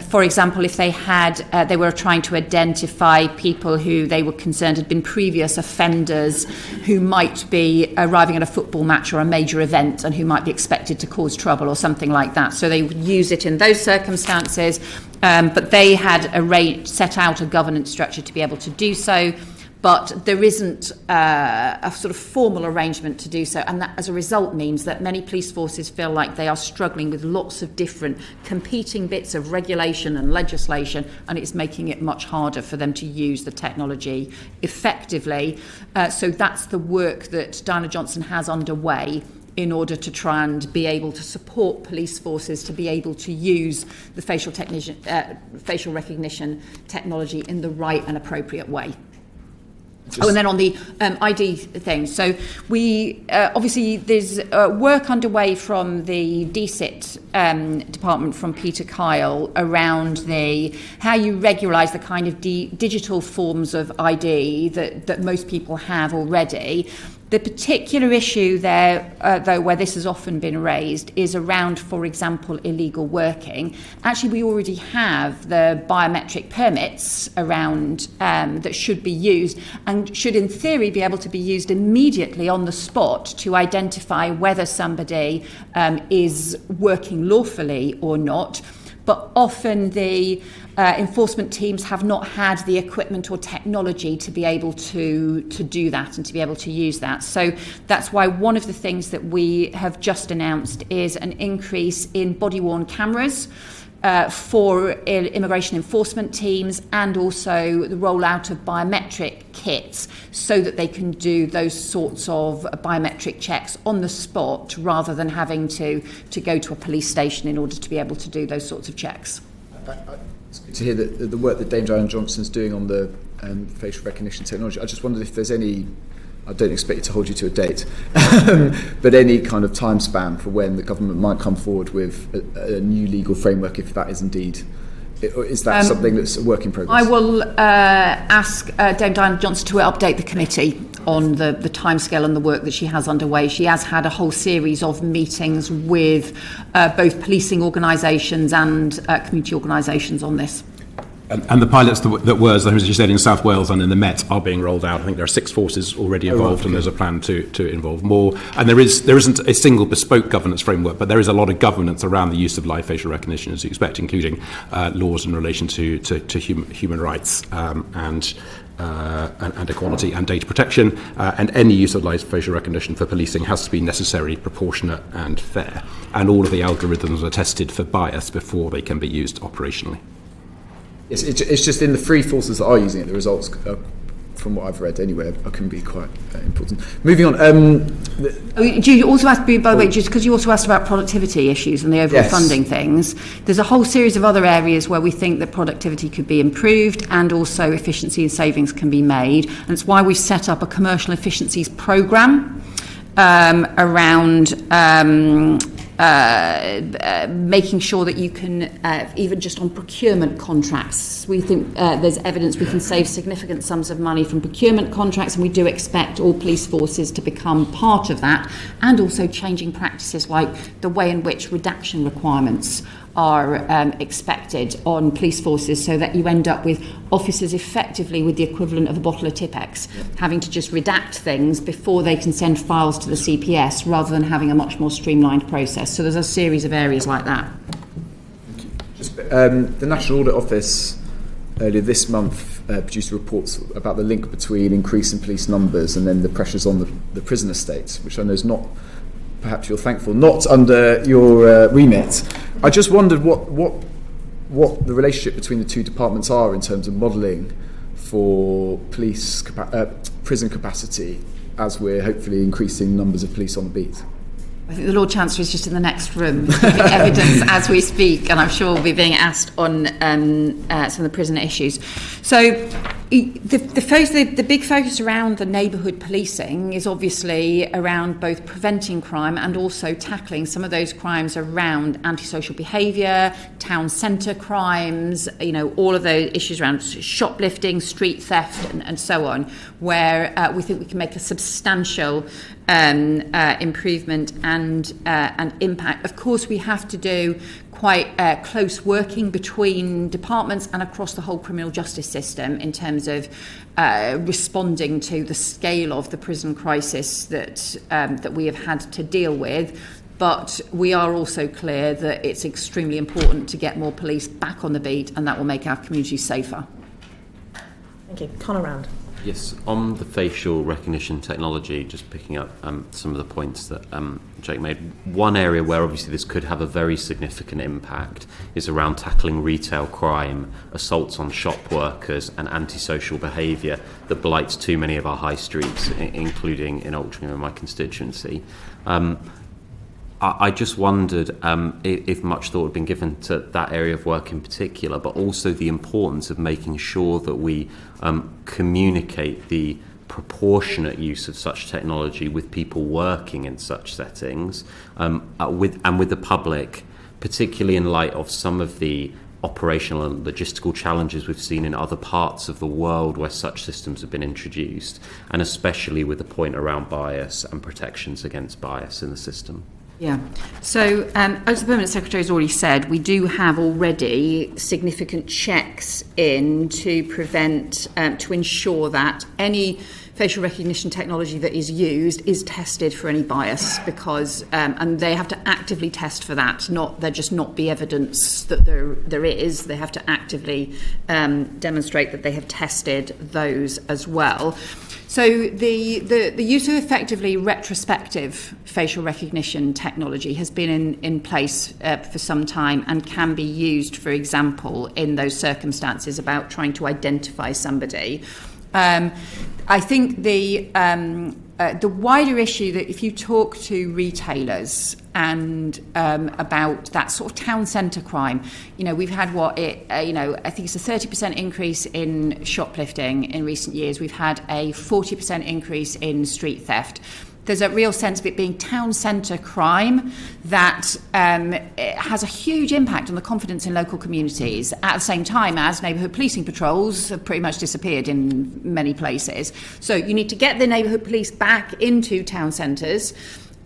for example, if they were trying to identify people who they were concerned had been previous offenders who might be arriving at a football match or a major event and who might be expected to cause trouble or something like that. So they would use it in those circumstances, but they had set out a governance structure to be able to do so, but there isn't a sort of formal arrangement to do so, and that as a result means that many police forces feel like they are struggling with lots of different competing bits of regulation and legislation, and it's making it much harder for them to use the technology effectively. So that's the work that Diana Johnson has underway, in order to try and be able to support police forces to be able to use the facial recognition technology in the right and appropriate way. And then on the ID thing, so we obviously there's work underway from the DCIT department from Peter Kyle around how you regularise the kind of digital forms of ID that most people have already. The particular issue there, though, where this has often been raised, is around, for example, illegal working. Actually, we already have the biometric permits around that should be used and should, in theory, be able to be used immediately on the spot to identify whether somebody is working lawfully or not. But often the enforcement teams have not had the equipment or technology to be able to do that and to be able to use that. So that's why one of the things that we have just announced is an increase in body-worn cameras for immigration enforcement teams, and also the rollout of biometric kits so that they can do those sorts of biometric checks on the spot rather than having to go to a police station in order to be able to do those sorts of checks. It's good to hear that the work that Dame Diane Johnson's doing on the facial recognition technology. I just wondered if there's any, I don't expect you to hold you to a date, but any kind of time span for when the government might come forward with a new legal framework, if that is indeed, is that something that's a work in progress? I will ask Dame Diane Johnson to update the committee on the timescale and the work that she has underway. She has had a whole series of meetings with both policing organisations and community organisations on this. And the pilots that were, as you said, in South Wales and in the Met are being rolled out. I think there are 6 forces already involved, and there's a plan to involve more. And there isn't a single bespoke governance framework, but there is a lot of governance around the use of live facial recognition, as you expect, including laws in relation to human rights and equality and data protection. And any use of live facial recognition for policing has to be necessary, proportionate and fair. And all of the algorithms are tested for bias before they can be used operationally. It's just in the 3 forces that are using it, the results, from what I've read anyway, can be quite important. Moving on. Do you also ask, by the way, just because you also asked about productivity issues and the overall funding things, there's a whole series of other areas where we think that productivity could be improved and also efficiency and savings can be made. And it's why we've set up a commercial efficiencies programme around making sure that you can, even just on procurement contracts, we think there's evidence we can save significant sums of money from procurement contracts, and we do expect all police forces to become part of that, and also changing practices like the way in which redaction requirements are expected on police forces, so that you end up with officers effectively with the equivalent of a bottle of Tipex, having to just redact things before they can send files to the CPS rather than having a much more streamlined process. So there's a series of areas like that. Thank you. Just, the National Audit Office earlier this month produced reports about the link between increasing police numbers and then the pressures on the prison estates, which I know is not, perhaps you're thankful, not under your remit. I just wondered what the relationship between the 2 departments are in terms of modelling for police prison capacity as we're hopefully increasing numbers of police on the beat. I think the Lord Chancellor is just in the next room giving evidence as we speak, and I'm sure we'll be being asked on some of the prison issues. So the big focus around the neighbourhood policing is obviously around both preventing crime and also tackling some of those crimes around antisocial behaviour, town centre crimes, all of those issues around shoplifting, street theft and so on, where we think we can make a substantial improvement and impact. Of course, we have to do quite close working between departments and across the whole criminal justice system in terms of responding to the scale of the prison crisis that we have had to deal with. But we are also clear that it's extremely important to get more police back on the beat, and that will make our communities safer. Thank you. Conor Round. Yes, on the facial recognition technology, just picking up some of the points that Jake made, one area where obviously this could have a very significant impact is around tackling retail crime, assaults on shop workers and antisocial behaviour that blights too many of our high streets, including in Altrincham in my constituency. I just wondered if much thought had been given to that area of work in particular, but also the importance of making sure that we communicate the proportionate use of such technology with people working in such settings, with the public, particularly in light of some of the operational and logistical challenges we've seen in other parts of the world where such systems have been introduced, and especially with the point around bias and protections against bias in the system. Yeah. So, as the Permanent Secretary has already said, we do have already significant checks in to prevent, to ensure that any facial recognition technology that is used is tested for any bias, because and they have to actively test for that. There just not be evidence that there is. They have to actively demonstrate that they have tested those as well. So the use of effectively retrospective facial recognition technology has been in place for some time and can be used, for example, in those circumstances about trying to identify somebody. I think the wider issue that if you talk to retailers and about that sort of town centre crime, we've had I think it's a 30% increase in shoplifting in recent years. We've had a 40% increase in street theft. There's a real sense of it being town centre crime that it has a huge impact on the confidence in local communities, at the same time as neighbourhood policing patrols have pretty much disappeared in many places. So you need to get the neighbourhood police back into town centres,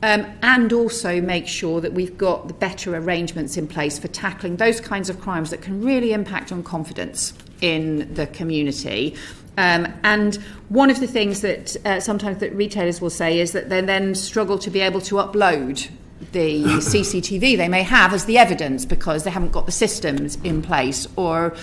and also make sure that we've got the better arrangements in place for tackling those kinds of crimes that can really impact on confidence in the community. And one of the things that sometimes that retailers will say is that they then struggle to be able to upload the CCTV they may have as the evidence because they haven't got the systems in place, or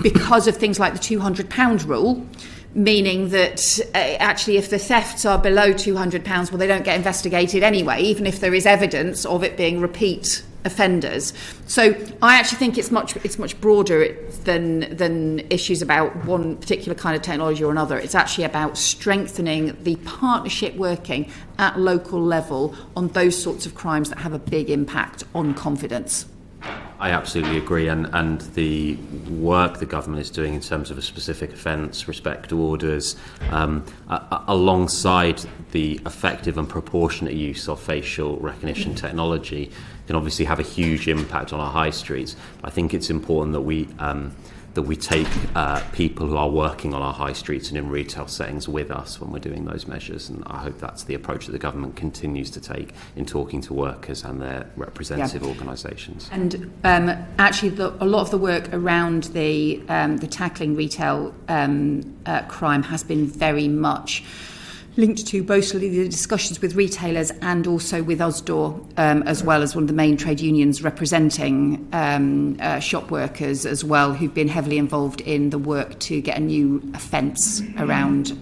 because of things like the £200 rule, meaning that actually if the thefts are below £200, well, they don't get investigated anyway, even if there is evidence of it being repeat offenders. So I actually think it's much broader than issues about one particular kind of technology or another. It's actually about strengthening the partnership working at local level on those sorts of crimes that have a big impact on confidence. I absolutely agree, and the work the government is doing in terms of a specific offence, respect orders, alongside the effective and proportionate use of facial recognition technology, can obviously have a huge impact on our high streets. I think it's important that we take people who are working on our high streets and in retail settings with us when we're doing those measures, and I hope that's the approach that the government continues to take in talking to workers and their representative organisations. And actually a lot of the work around the tackling retail crime has been very much linked to both the discussions with retailers and also with USDOR, as well as one of the main trade unions representing shop workers as well, who've been heavily involved in the work to get a new offence around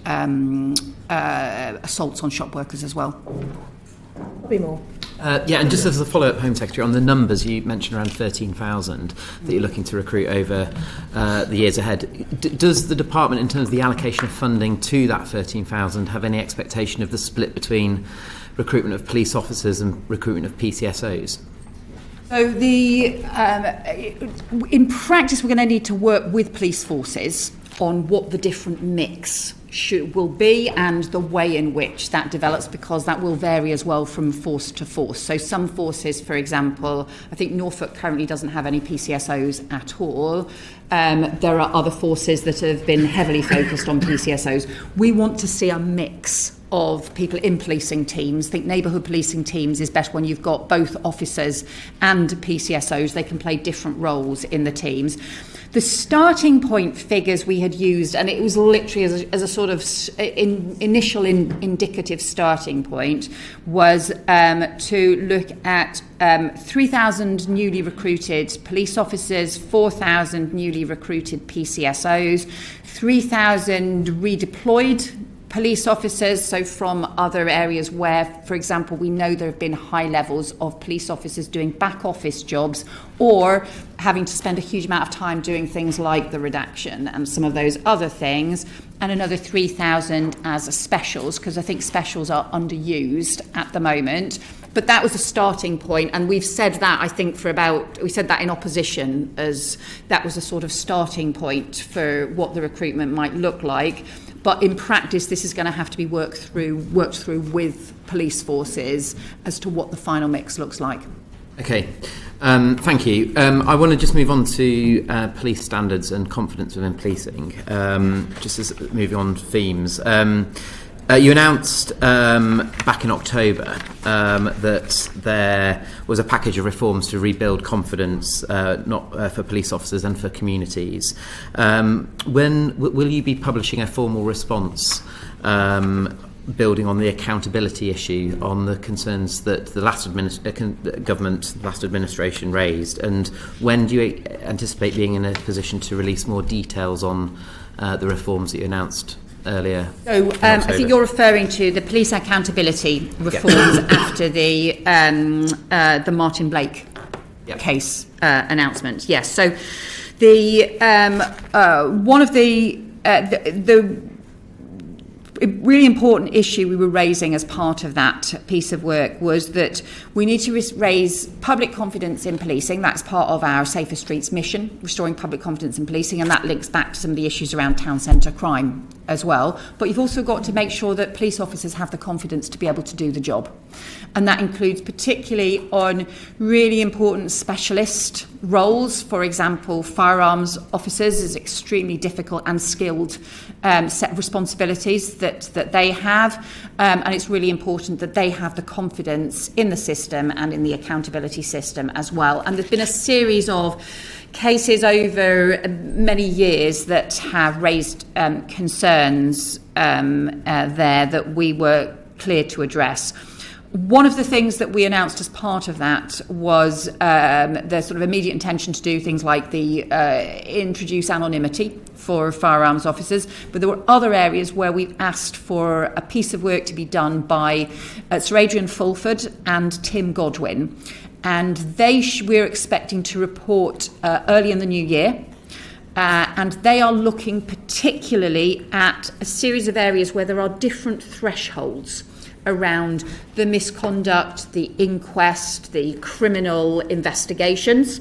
assaults on shop workers as well. Be more. And just as a follow-up, Home Secretary, on the numbers, you mentioned around 13,000 that you're looking to recruit over the years ahead. Does the department, in terms of the allocation of funding to that 13,000, have any expectation of the split between recruitment of police officers and recruitment of PCSOs? So in practice, we're going to need to work with police forces on what the different mix will be and the way in which that develops, because that will vary as well from force to force. So some forces, for example, I think Norfolk currently doesn't have any PCSOs at all. There are other forces that have been heavily focused on PCSOs. We want to see a mix of people in policing teams. I think neighbourhood policing teams is better when you've got both officers and PCSOs. They can play different roles in the teams. The starting point figures we had used, and it was literally as a sort of initial indicative starting point, was to look at 3,000 newly recruited police officers, 4,000 newly recruited PCSOs, 3,000 redeployed police officers, so from other areas where, for example, we know there have been high levels of police officers doing back office jobs or having to spend a huge amount of time doing things like the redaction and some of those other things, and another 3,000 as specials, because I think specials are underused at the moment. But that was a starting point, and we've said that, I think, we said that in opposition, as that was a sort of starting point for what the recruitment might look like. But in practice, this is going to have to be worked through with police forces as to what the final mix looks like. Okay, thank you. I want to just move on to police standards and confidence within policing, just as moving on themes. You announced back in October that there was a package of reforms to rebuild confidence, not for police officers and for communities. When will you be publishing a formal response building on the accountability issue, on the concerns that the last last administration raised, and when do you anticipate being in a position to release more details on the reforms that you announced earlier? So I think you're referring to the police accountability reforms after the Martin Blake case announcement. Yes. So the one of the really important issue we were raising as part of that piece of work was that we need to raise public confidence in policing. That's part of our Safer Streets mission, restoring public confidence in policing, and that links back to some of the issues around town centre crime as well. But you've also got to make sure that police officers have the confidence to be able to do the job. And that includes particularly on really important specialist roles. For example, firearms officers is extremely difficult and skilled set of responsibilities that they have, and it's really important that they have the confidence in the system and in the accountability system as well. And there's been a series of cases over many years that have raised concerns there that we were clear to address. One of the things that we announced as part of that was the sort of immediate intention to do things like the introduce anonymity for firearms officers, but there were other areas where we've asked for a piece of work to be done by Sir Adrian Fulford and Tim Godwin, and we're expecting to report early in the new year. And they are looking particularly at a series of areas where there are different thresholds around the misconduct, the inquest, the criminal investigations.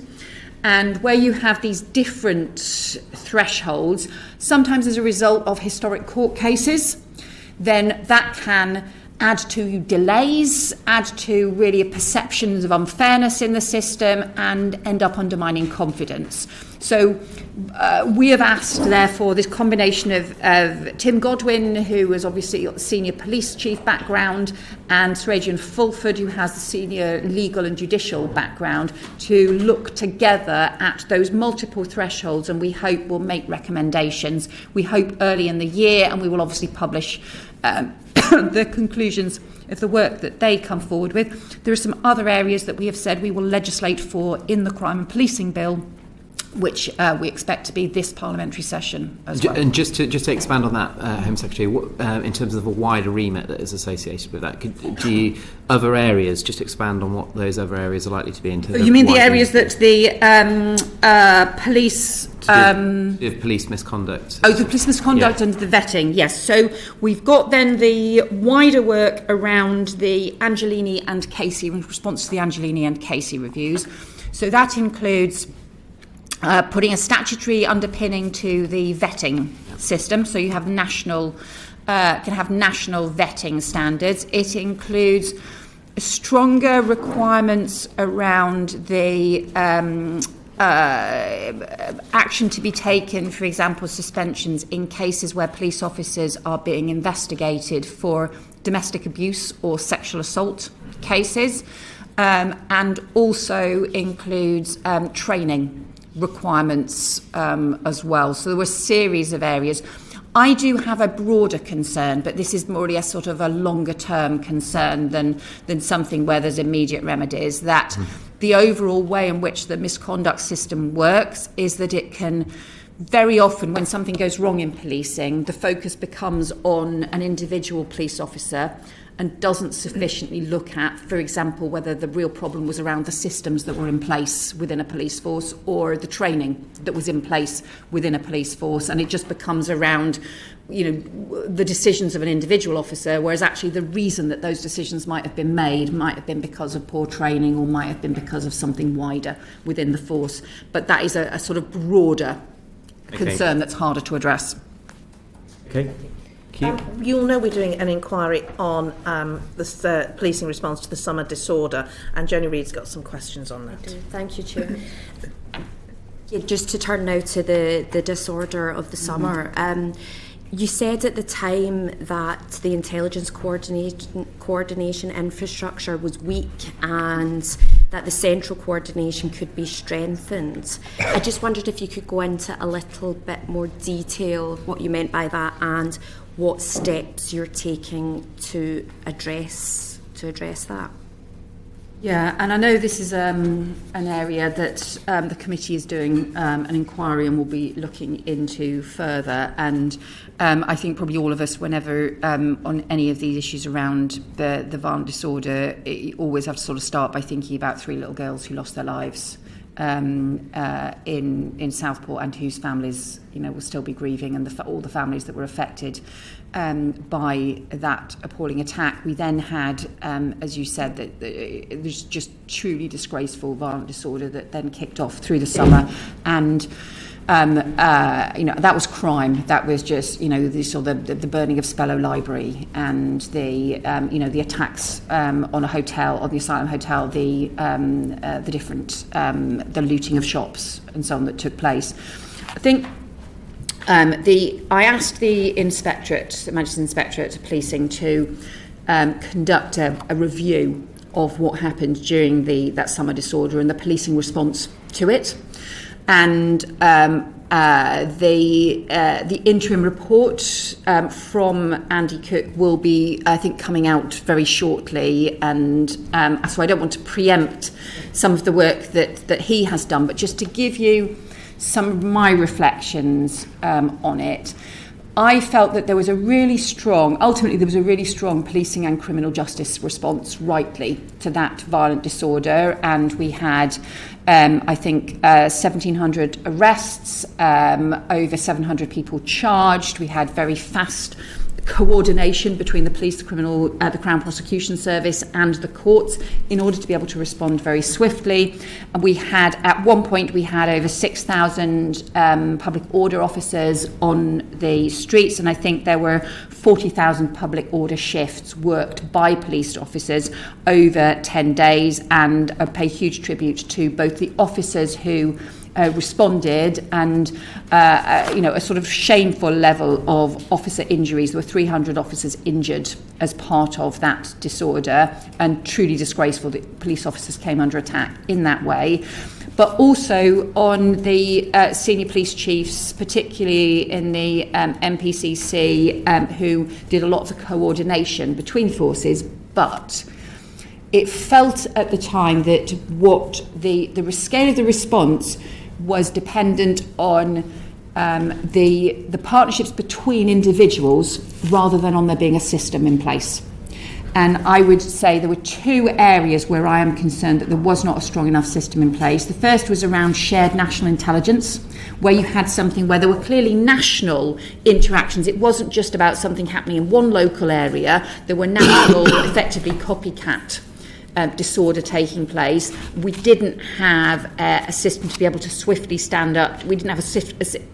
And where you have these different thresholds, sometimes as a result of historic court cases, then that can add to delays, add to really perceptions of unfairness in the system, and end up undermining confidence. So we have asked, therefore, this combination of Tim Godwin, who has obviously got the senior police chief background, and Sir Adrian Fulford, who has the senior legal and judicial background, to look together at those multiple thresholds, and we hope will make recommendations. We hope early in the year, and we will obviously publish the conclusions of the work that they come forward with. There are some other areas that we have said we will legislate for in the Crime and Policing Bill, which we expect to be this parliamentary session as well. And just to expand on that, Home Secretary, in terms of a wider remit that is associated with that, do you, other areas, just expand on what those other areas are likely to be into? You mean the areas that the police... police misconduct. Oh, the police misconduct and the vetting, yes. So we've got then the wider work around the Angelini and Casey, in response to the Angelini and Casey reviews. So that includes putting a statutory underpinning to the vetting system, so you have national vetting standards. It includes stronger requirements around the action to be taken, for example, suspensions in cases where police officers are being investigated for domestic abuse or sexual assault cases, and also includes training requirements as well. So there were a series of areas. I do have a broader concern, but this is more or less sort of a longer term concern than something where there's immediate remedies, that the overall way in which the misconduct system works is that it can very often, when something goes wrong in policing, the focus becomes on an individual police officer, and doesn't sufficiently look at, for example, whether the real problem was around the systems that were in place within a police force or the training that was in place within a police force, and it just becomes around, you know, the decisions of an individual officer, whereas actually the reason that those decisions might have been made might have been because of poor training or might have been because of something wider within the force. But that is a sort of broader concern that's harder to address. Okay. You'll know we're doing an inquiry on the policing response to the summer disorder, and Joni Reid's got some questions on that. Thank you, Chair. Yeah, just to turn now to the disorder of the summer. You said at the time that the intelligence coordination infrastructure was weak and that the central coordination could be strengthened. I just wondered if you could go into a little bit more detail of what you meant by that and what steps you're taking to address that. Yeah, and I know this is an area that the committee is doing an inquiry and will be looking into further. And I think probably all of us, whenever on any of these issues around the violent disorder, you always have to sort of start by thinking about 3 little girls who lost their lives in Southport, and whose families, you know, will still be grieving, and all the families that were affected by that appalling attack. We then had, as you said, that there's just truly disgraceful violent disorder that then kicked off through the summer, and you know, that was crime. That was just, you know, the burning of Spellow Library, and the you know, the attacks on a hotel, on the Asylum hotel, the different the looting of shops and so on that took place. I think I asked the Inspectorate, the Manchester Inspectorate of Policing, to conduct a review of what happened during that summer disorder and the policing response to it. And the interim report from Andy Cook will be, I think, coming out very shortly. And so I don't want to preempt some of the work that he has done, but just to give you some of my reflections on it. I felt that there was ultimately there was a really strong policing and criminal justice response, rightly, to that violent disorder. And we had, I think, 1,700 arrests, over 700 people charged. We had very fast coordination between the police, the Crown Prosecution Service and the courts in order to be able to respond very swiftly. And we had, at one point, we had over 6,000 public order officers on the streets, and I think there were 40,000 public order shifts worked by police officers over 10 days. And I pay huge tribute to both the officers who responded and you know, a sort of shameful level of officer injuries. There were 300 officers injured as part of that disorder, and truly disgraceful that police officers came under attack in that way. But also on the senior police chiefs, particularly in the MPCC, who did a lot of the coordination between forces. But it felt at the time that what the scale of the response was dependent on the partnerships between individuals rather than on there being a system in place. And I would say there were 2 areas where I am concerned that there was not a strong enough system in place. The first was around shared national intelligence, where you had something where there were clearly national interactions. It wasn't just about something happening in one local area. There were national, effectively copycat disorder taking place. We didn't have a system to be able to swiftly stand up. We didn't have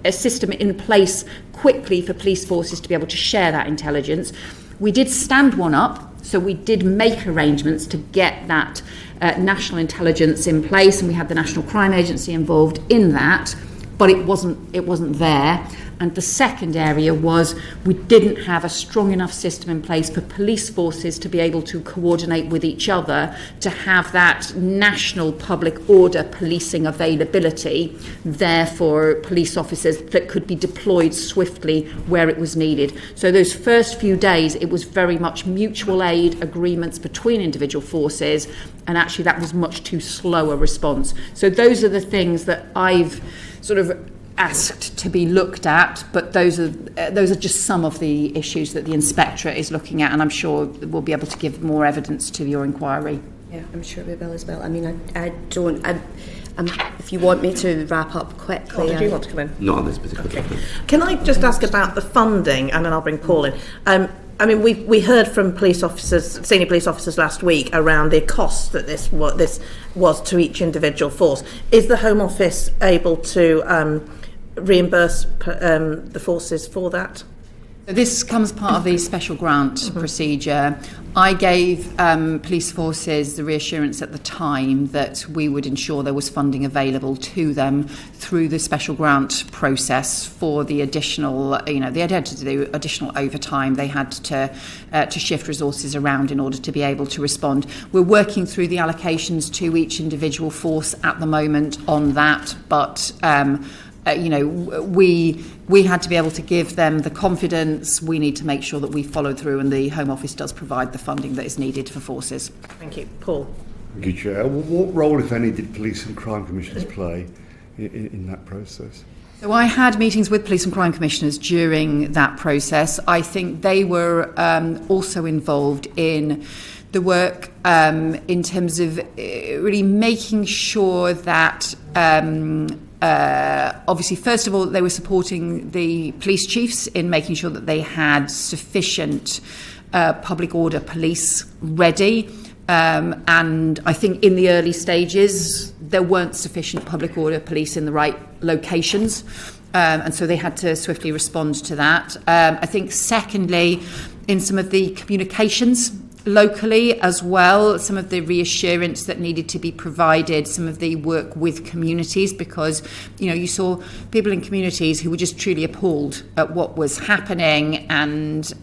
a system in place quickly for police forces to be able to share that intelligence. We did stand one up, so we did make arrangements to get that national intelligence in place, and we had the National Crime Agency involved in that, but it wasn't there. And the second area was we didn't have a strong enough system in place for police forces to be able to coordinate with each other, to have that national public order policing availability there for police officers that could be deployed swiftly where it was needed. So those first few days, it was very much mutual aid agreements between individual forces, and actually that was much too slow a response. So those are the things that I've sort of asked to be looked at, but those are just some of the issues that the inspectorate is looking at, and I'm sure we'll be able to give more evidence to your inquiry. Yeah, I'm sure we will as well. I mean, I don't. If you want me to wrap up quickly. Did you want to come in? Not on this particular topic. Can I just ask about the funding, and then I'll bring Paul in. I mean, we heard from police officers, senior police officers last week around the cost that this was to each individual force. Is the Home Office able to reimburse the forces for that? This comes part of the special grant procedure. I gave police forces the reassurance at the time that we would ensure there was funding available to them through the special grant process for the additional, they had to do additional overtime. They had to shift resources around in order to be able to respond. We're working through the allocations to each individual force at the moment on that, but we had to be able to give them the confidence. We need to make sure that we follow through, and the Home Office does provide the funding that is needed for forces. Thank you. Paul? Thank you, Chair. What role, if any, did police and crime commissioners play in that process? So I had meetings with police and crime commissioners during that process. I think they were also involved in the work in terms of really making sure that obviously, first of all, they were supporting the police chiefs in making sure that they had sufficient public order police ready. And I think in the early stages, there weren't sufficient public order police in the right locations. And so they had to swiftly respond to that. I think secondly, in some of the communications locally as well, some of the reassurance that needed to be provided, some of the work with communities, because you saw people in communities who were just truly appalled at what was happening, and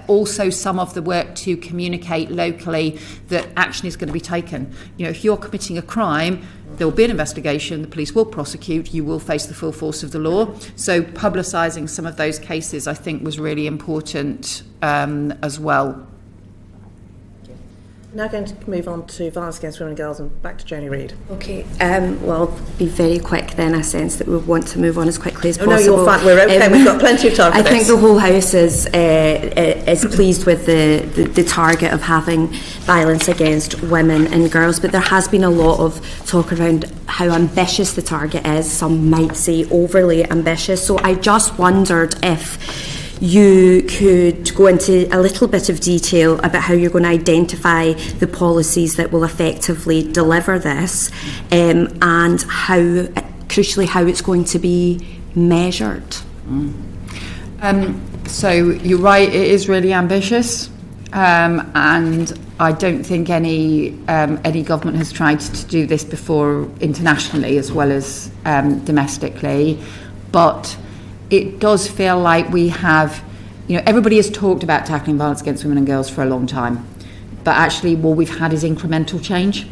also some of the work to communicate locally that action is going to be taken. If you're committing a crime, there will be an investigation, the police will prosecute, you will face the full force of the law. So publicising some of those cases, I think, was really important as well. Now going to move on to violence against women and girls, and back to Joni Reid. Okay, well, be very quick then. I sense that we want to move on as quickly as possible. No, you're fine. We're okay. We've got plenty of time for I think the whole House is pleased with the target of having violence against women and girls, but there has been a lot of talk around how ambitious the target is. Some might say overly ambitious. So I just wondered if you could go into a little bit of detail about how you're going to identify the policies that will effectively deliver this, and how, crucially, how it's going to be measured. So you're right, it is really ambitious, and I don't think any government has tried to do this before internationally as well as domestically, but it does feel like we have, everybody has talked about tackling violence against women and girls for a long time, but actually what we've had is incremental change.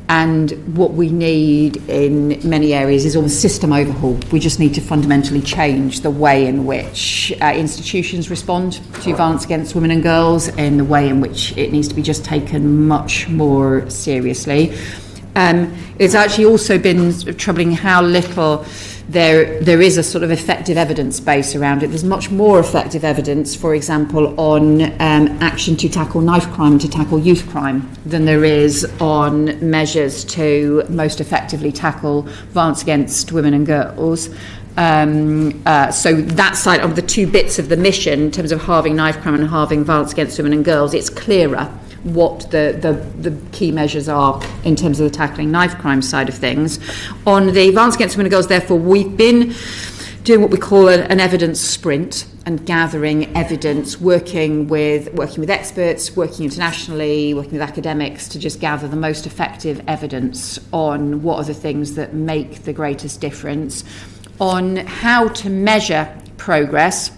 And what we need in many areas is almost system overhaul. We just need to fundamentally change the way in which institutions respond to violence against women and girls, and the way in which it needs to be just taken much more seriously. It's actually also been troubling how little there is a sort of effective evidence base around it. There's much more effective evidence, for example, on action to tackle knife crime, to tackle youth crime, than there is on measures to most effectively tackle violence against women and girls. So that side of the two bits of the mission, in terms of halving knife crime and halving violence against women and girls, it's clearer what the key measures are in terms of the tackling knife crime side of things. On the violence against women and girls, therefore, we've been doing what we call an evidence sprint, and gathering evidence, working with experts, working internationally, working with academics to just gather the most effective evidence on what are the things that make the greatest difference. On how to measure progress,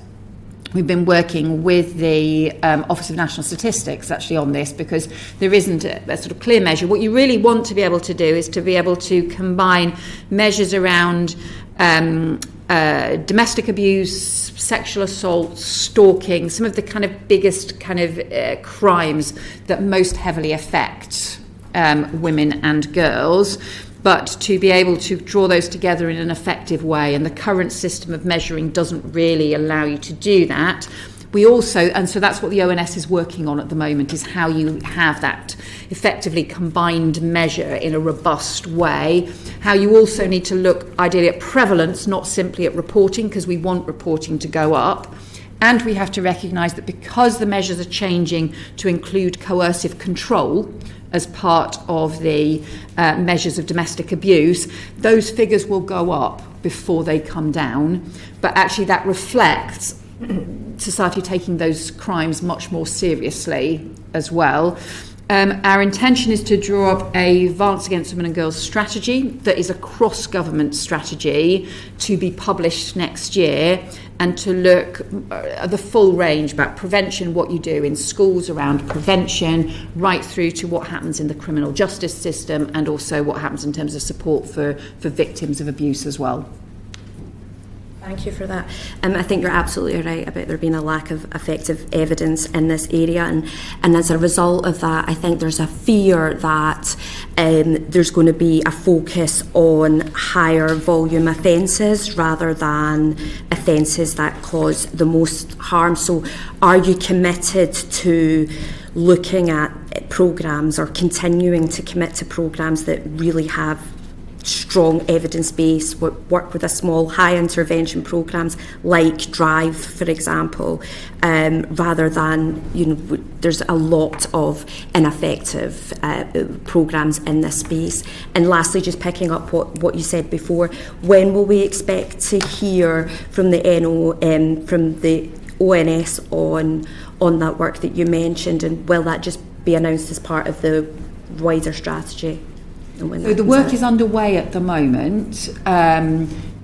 we've been working with the Office of National Statistics actually on this, because there isn't a sort of clear measure. What you really want to be able to do is to be able to combine measures around domestic abuse, sexual assault, stalking, some of the kind of biggest kind of crimes that most heavily affect women and girls, but to be able to draw those together in an effective way, and the current system of measuring doesn't really allow you to do that. We also, and so that's what the ONS is working on at the moment, is how you have that effectively combined measure in a robust way. How you also need to look ideally at prevalence, not simply at reporting, because we want reporting to go up. And we have to recognise that because the measures are changing to include coercive control as part of the measures of domestic abuse, those figures will go up before they come down. But actually that reflects society taking those crimes much more seriously as well. Our intention is to draw up a violence against women and girls strategy that is a cross-government strategy to be published next year, and to look at the full range about prevention, what you do in schools around prevention, right through to what happens in the criminal justice system, and also what happens in terms of support for victims of abuse as well. Thank you for that. I think you're absolutely right about there being a lack of effective evidence in this area, and as a result of that, I think there's a fear that there's going to be a focus on higher volume offences rather than offences that cause the most harm. So are you committed to looking at programmes, or continuing to commit to programmes that really have strong evidence base, work with a small high intervention programs like Drive, for example, rather than, there's a lot of ineffective programs in this space. And lastly, just picking up what you said before, when will we expect to hear from the from the ONS on that work that you mentioned, and will that just be announced as part of the wider strategy? So the work is underway at the moment.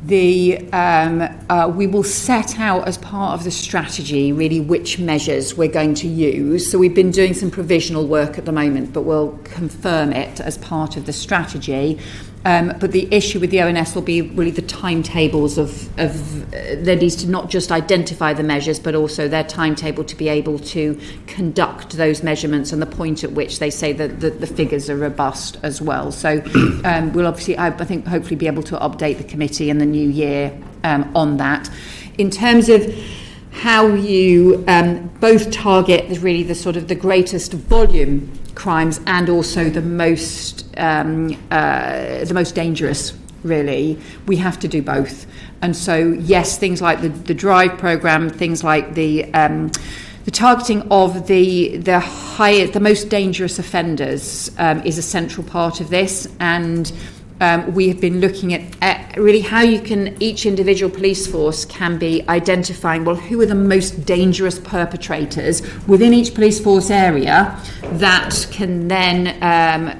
We will set out as part of the strategy really which measures we're going to use. So we've been doing some provisional work at the moment, but we'll confirm it as part of the strategy. But the issue with the ONS will be really the timetables of there needs to not just identify the measures, but also their timetable to be able to conduct those measurements, and the point at which they say that the figures are robust as well. So we'll obviously, I think, hopefully be able to update the committee in the new year on that. In terms of how you both target really the sort of the greatest volume crimes and also the most dangerous, really, we have to do both. And so yes, things like the Drive programme, things like the targeting of the most dangerous offenders is a central part of this. And we have been looking at really how you can, each individual police force can be identifying, well, who are the most dangerous perpetrators within each police force area that can then,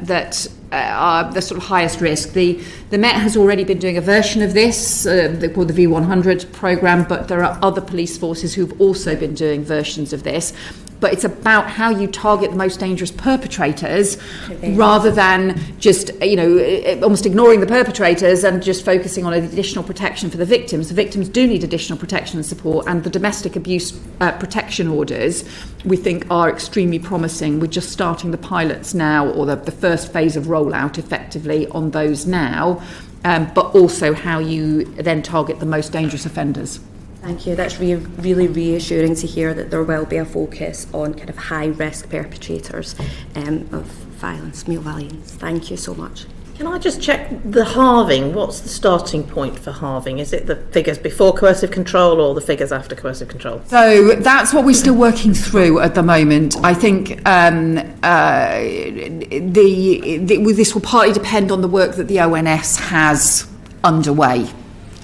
that are the sort of highest risk. The Met has already been doing a version of this, called the V100 programme, but there are other police forces who've also been doing versions of this. But it's about how you target the most dangerous perpetrators rather than just, almost ignoring the perpetrators and just focusing on additional protection for the victims. The victims do need additional protection and support, and the domestic abuse protection orders, we think, are extremely promising. We're just starting the pilots now, or the first phase of rollout effectively on those now, but also how you then target the most dangerous offenders. Thank you. That's really reassuring to hear that there will be a focus on kind of high-risk perpetrators of violence, male violence. Thank you so much. Can I just check the halving? What's the starting point for halving? Is it the figures before coercive control or the figures after coercive control? So that's what we're still working through at the moment. I think this will partly depend on the work that the ONS has underway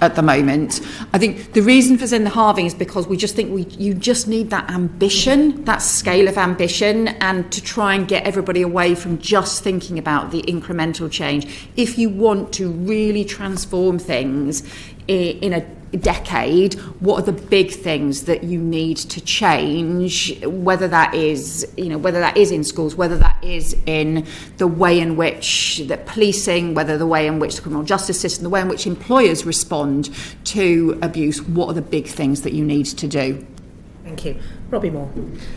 at the moment. I think the reason for saying the halving is because we just think you just need that ambition, that scale of ambition, and to try and get everybody away from just thinking about the incremental change. If you want to really transform things in a decade, what are the big things that you need to change, whether that is in schools, whether that is in the way in which the policing, whether the way in which the criminal justice system, the way in which employers respond to abuse, what are the big things that you need to do? Thank you. Robbie Moore.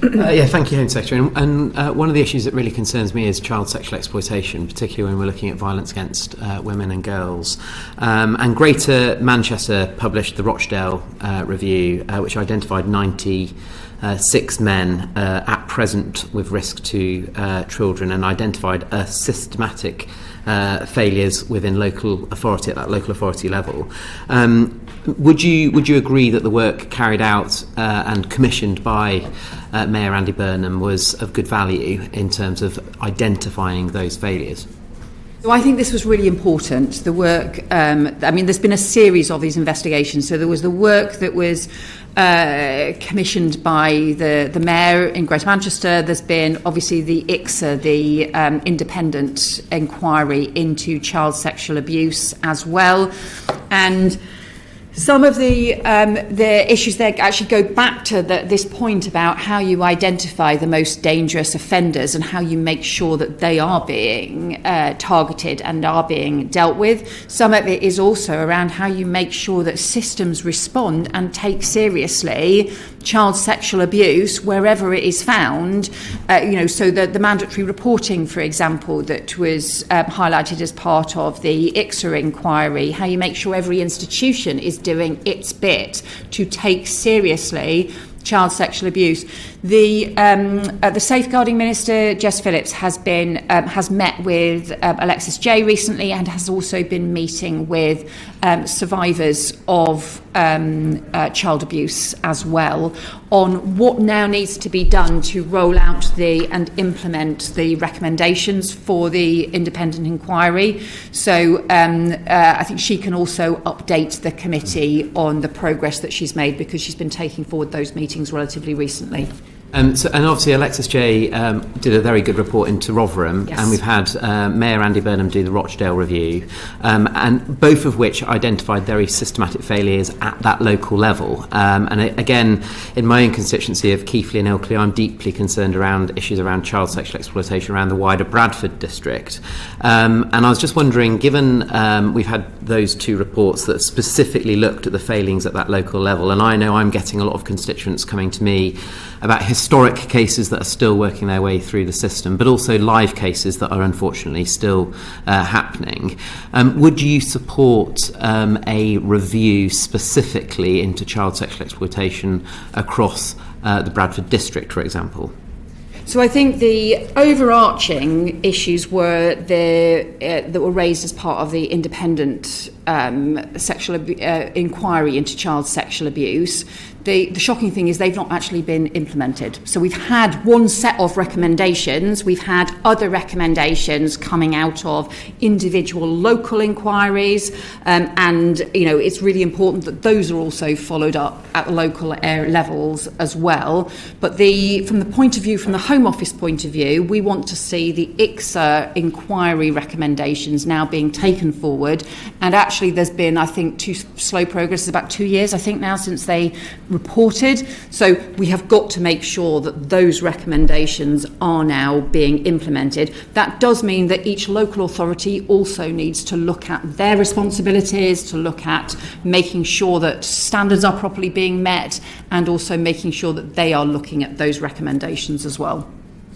Thank you, Home Secretary. And one of the issues that really concerns me is child sexual exploitation, particularly when we're looking at violence against women and girls. And Greater Manchester published the Rochdale Review, which identified 96 men at present with risk to children, and identified a systematic failures within local authority at that local authority level. Would you agree that the work carried out and commissioned by Mayor Andy Burnham was of good value in terms of identifying those failures? So I think this was really important, the work. There's been a series of these investigations. So there was the work that was commissioned by the Mayor in Greater Manchester. There's been obviously the IICSA, the independent inquiry into child sexual abuse as well. And some of the issues there actually go back to this point about how you identify the most dangerous offenders and how you make sure that they are being targeted and are being dealt with. Some of it is also around how you make sure that systems respond and take seriously child sexual abuse wherever it is found. So the mandatory reporting, for example, that was highlighted as part of the IICSA inquiry, how you make sure every institution is doing its bit to take seriously child sexual abuse. The Safeguarding Minister, Jess Phillips, has met with Alexis Jay recently, and has also been meeting with survivors of child abuse as well, on what now needs to be done to roll out and implement the recommendations for the independent inquiry. So I think she can also update the committee on the progress that she's made, because she's been taking forward those meetings relatively recently. And obviously Alexis Jay did a very good report into Rotherham, yes. And we've had Mayor Andy Burnham do the Rochdale Review, and both of which identified very systematic failures at that local level. And again, in my own constituency of Keighley and Ilkley, I'm deeply concerned around issues around child sexual exploitation around the wider Bradford district. And I was just wondering, given we've had those two reports that specifically looked at the failings at that local level, and I know I'm getting a lot of constituents coming to me about historic cases that are still working their way through the system, but also live cases that are unfortunately still happening. Would you support a review specifically into child sexual exploitation across the Bradford district, for example? So I think the overarching issues were that were raised as part of the independent inquiry into child sexual abuse. The shocking thing is they've not actually been implemented. So we've had one set of recommendations. We've had other recommendations coming out of individual local inquiries. And it's really important that those are also followed up at the local levels as well. But from the Home Office point of view, we want to see the IICSA inquiry recommendations now being taken forward. And actually there's been, I think, too slow progress. It's about 2 years, I think, now since they reported. So we have got to make sure that those recommendations are now being implemented. That does mean that each local authority also needs to look at their responsibilities, to look at making sure that standards are properly being met, and also making sure that they are looking at those recommendations as well.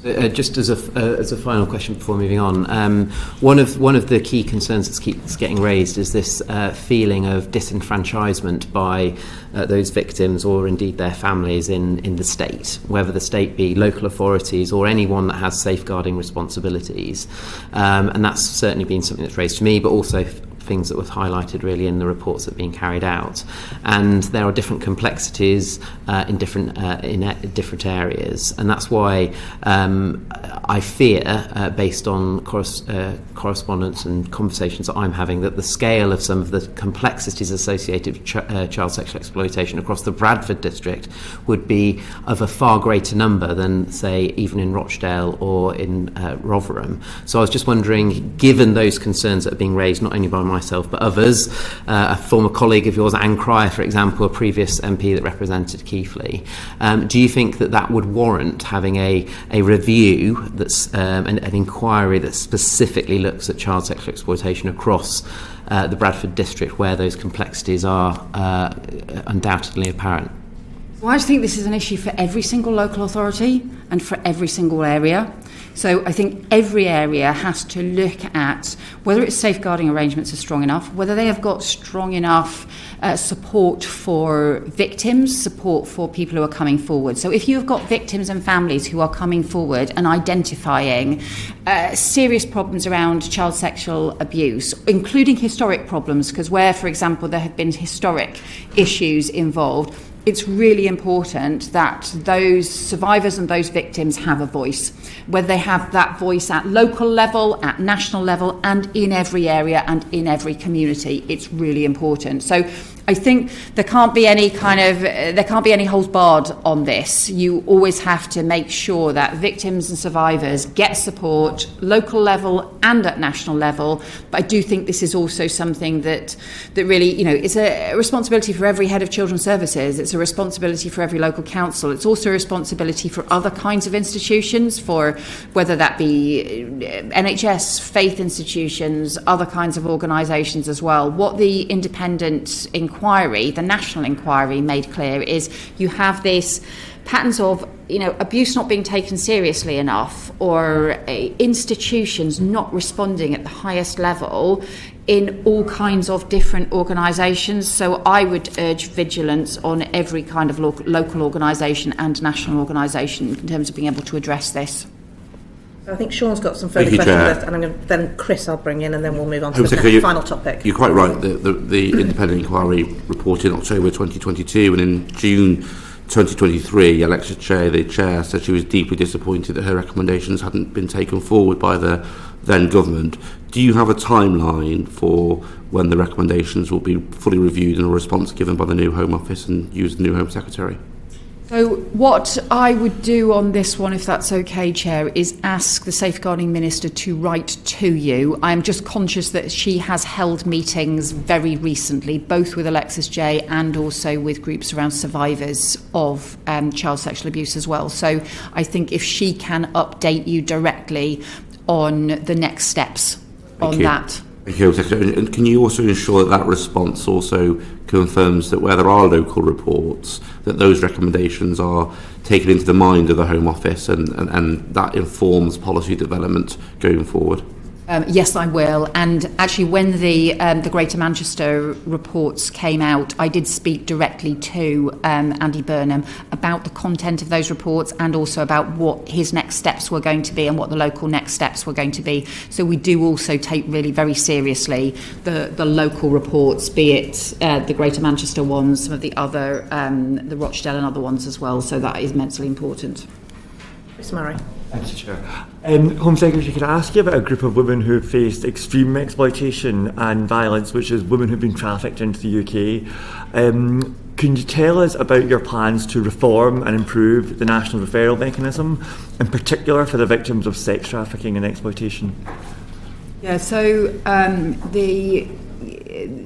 Just as a final question before moving on, one of the key concerns that keeps getting raised is this feeling of disenfranchisement by those victims, or indeed their families, in the state, whether the state be local authorities or anyone that has safeguarding responsibilities. And that's certainly been something that's raised to me, but also things that were highlighted really in the reports that are being carried out. And there are different complexities in different areas, and that's why I fear, based on correspondence and conversations that I'm having, that the scale of some of the complexities associated with child sexual exploitation across the Bradford district would be of a far greater number than, say, even in Rochdale or in Rotherham. So I was just wondering, given those concerns that are being raised not only by myself but others, a former colleague of yours, Anne Cryer, for example, a previous MP that represented Keighley, do you think that would warrant having a review that's an inquiry that specifically looks at child sexual exploitation across the Bradford district, where those complexities are undoubtedly apparent? Well, I just think this is an issue for every single local authority and for every single area. So I think every area has to look at whether its safeguarding arrangements are strong enough, whether they have got strong enough support for victims, support for people who are coming forward. So if you've got victims and families who are coming forward and identifying serious problems around child sexual abuse, including historic problems, because where, for example, there have been historic issues involved, it's really important that those survivors and those victims have a voice, whether they have that voice at local level, at national level, and in every area and in every community. It's really important. So I think there can't be any holds barred on this. You always have to make sure that victims and survivors get support, local level and at national level. But I do think this is also something that really, it's a responsibility for every head of children's services. It's a responsibility for every local council. It's also a responsibility for other kinds of institutions, for whether that be NHS, faith institutions, other kinds of organisations as well. What the independent inquiry, the national inquiry, made clear is you have this patterns of abuse not being taken seriously enough, or institutions not responding at the highest level in all kinds of different organisations. So I would urge vigilance on every kind of local organisation and national organisation in terms of being able to address this. I think Sean's got some further questions, and I'm going to, then Chris I'll bring in, and then we'll move on to the final topic. You're quite right. The independent inquiry reported in October 2022, and in June 2023, Alexis Chair, the chair, said she was deeply disappointed that her recommendations hadn't been taken forward by the then government. Do you have a timeline for when the recommendations will be fully reviewed and a response given by the new Home Office and use the new Home Secretary? So what I would do on this one, if that's okay, Chair, is ask the Safeguarding Minister to write to you. I'm just conscious that she has held meetings very recently, both with Alexis J and also with groups around survivors of child sexual abuse as well. So I think if she can update you directly on the next steps on that. Thank you, Secretary. And can you also ensure that response also confirms that where there are local reports, that those recommendations are taken into the mind of the Home Office and that informs policy development going forward? Yes, I will. And actually, when the Greater Manchester reports came out, I did speak directly to Andy Burnham about the content of those reports and also about what his next steps were going to be and what the local next steps were going to be. So we do also take really very seriously the local reports, be it the Greater Manchester ones, some of the other, the Rochdale and other ones as well. So that is immensely important. Chris Murray. Thank you, Chair. Home Secretary, could I ask you about a group of women who have faced extreme exploitation and violence, which is women who've been trafficked into the UK. Can you tell us about your plans to reform and improve the national referral mechanism, in particular for the victims of sex trafficking and exploitation? Yeah, so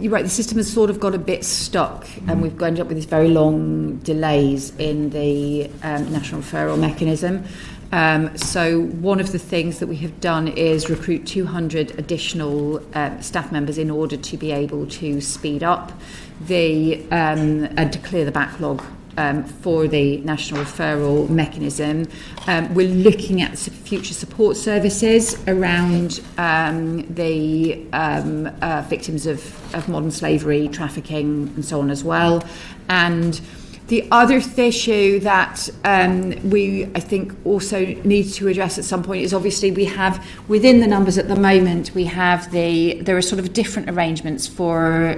you're right, the system has sort of got a bit stuck, and we've ended up with these very long delays in the national referral mechanism. So one of the things that we have done is recruit 200 additional staff members in order to be able to speed up and to clear the backlog for the national referral mechanism. We're looking at future support services around the victims of modern slavery, trafficking and so on as well. And the other issue that we, I think, also need to address at some point is obviously we have, within the numbers at the moment, there are sort of different arrangements for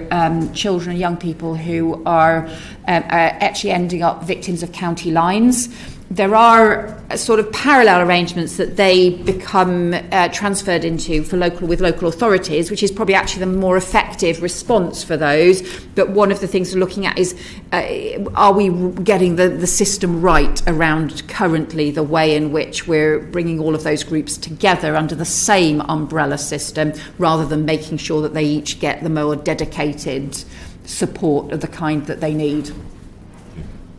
children and young people who are actually ending up victims of county lines. There are sort of parallel arrangements that they become transferred into with local authorities, which is probably actually the more effective response for those. But one of the things we're looking at is, are we getting the system right around currently the way in which we're bringing all of those groups together under the same umbrella system, rather than making sure that they each get the more dedicated support of the kind that they need.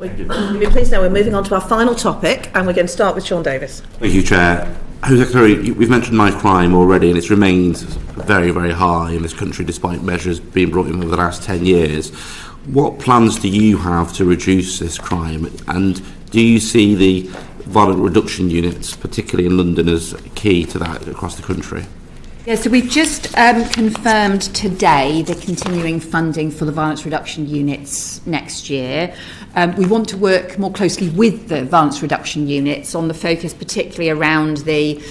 You'll be pleased now we're moving on to our final topic, and we're going to start with Sean Davis. Thank you, Chair. Home Secretary, we've mentioned knife crime already, and it's remained very, very high in this country despite measures being brought in over the last 10 years. What plans do you have to reduce this crime, and do you see the violent reduction units, particularly in London, as key to that across the country? Yeah, so we've just confirmed today the continuing funding for the violence reduction units next year. We want to work more closely with the violence reduction units on the focus particularly around the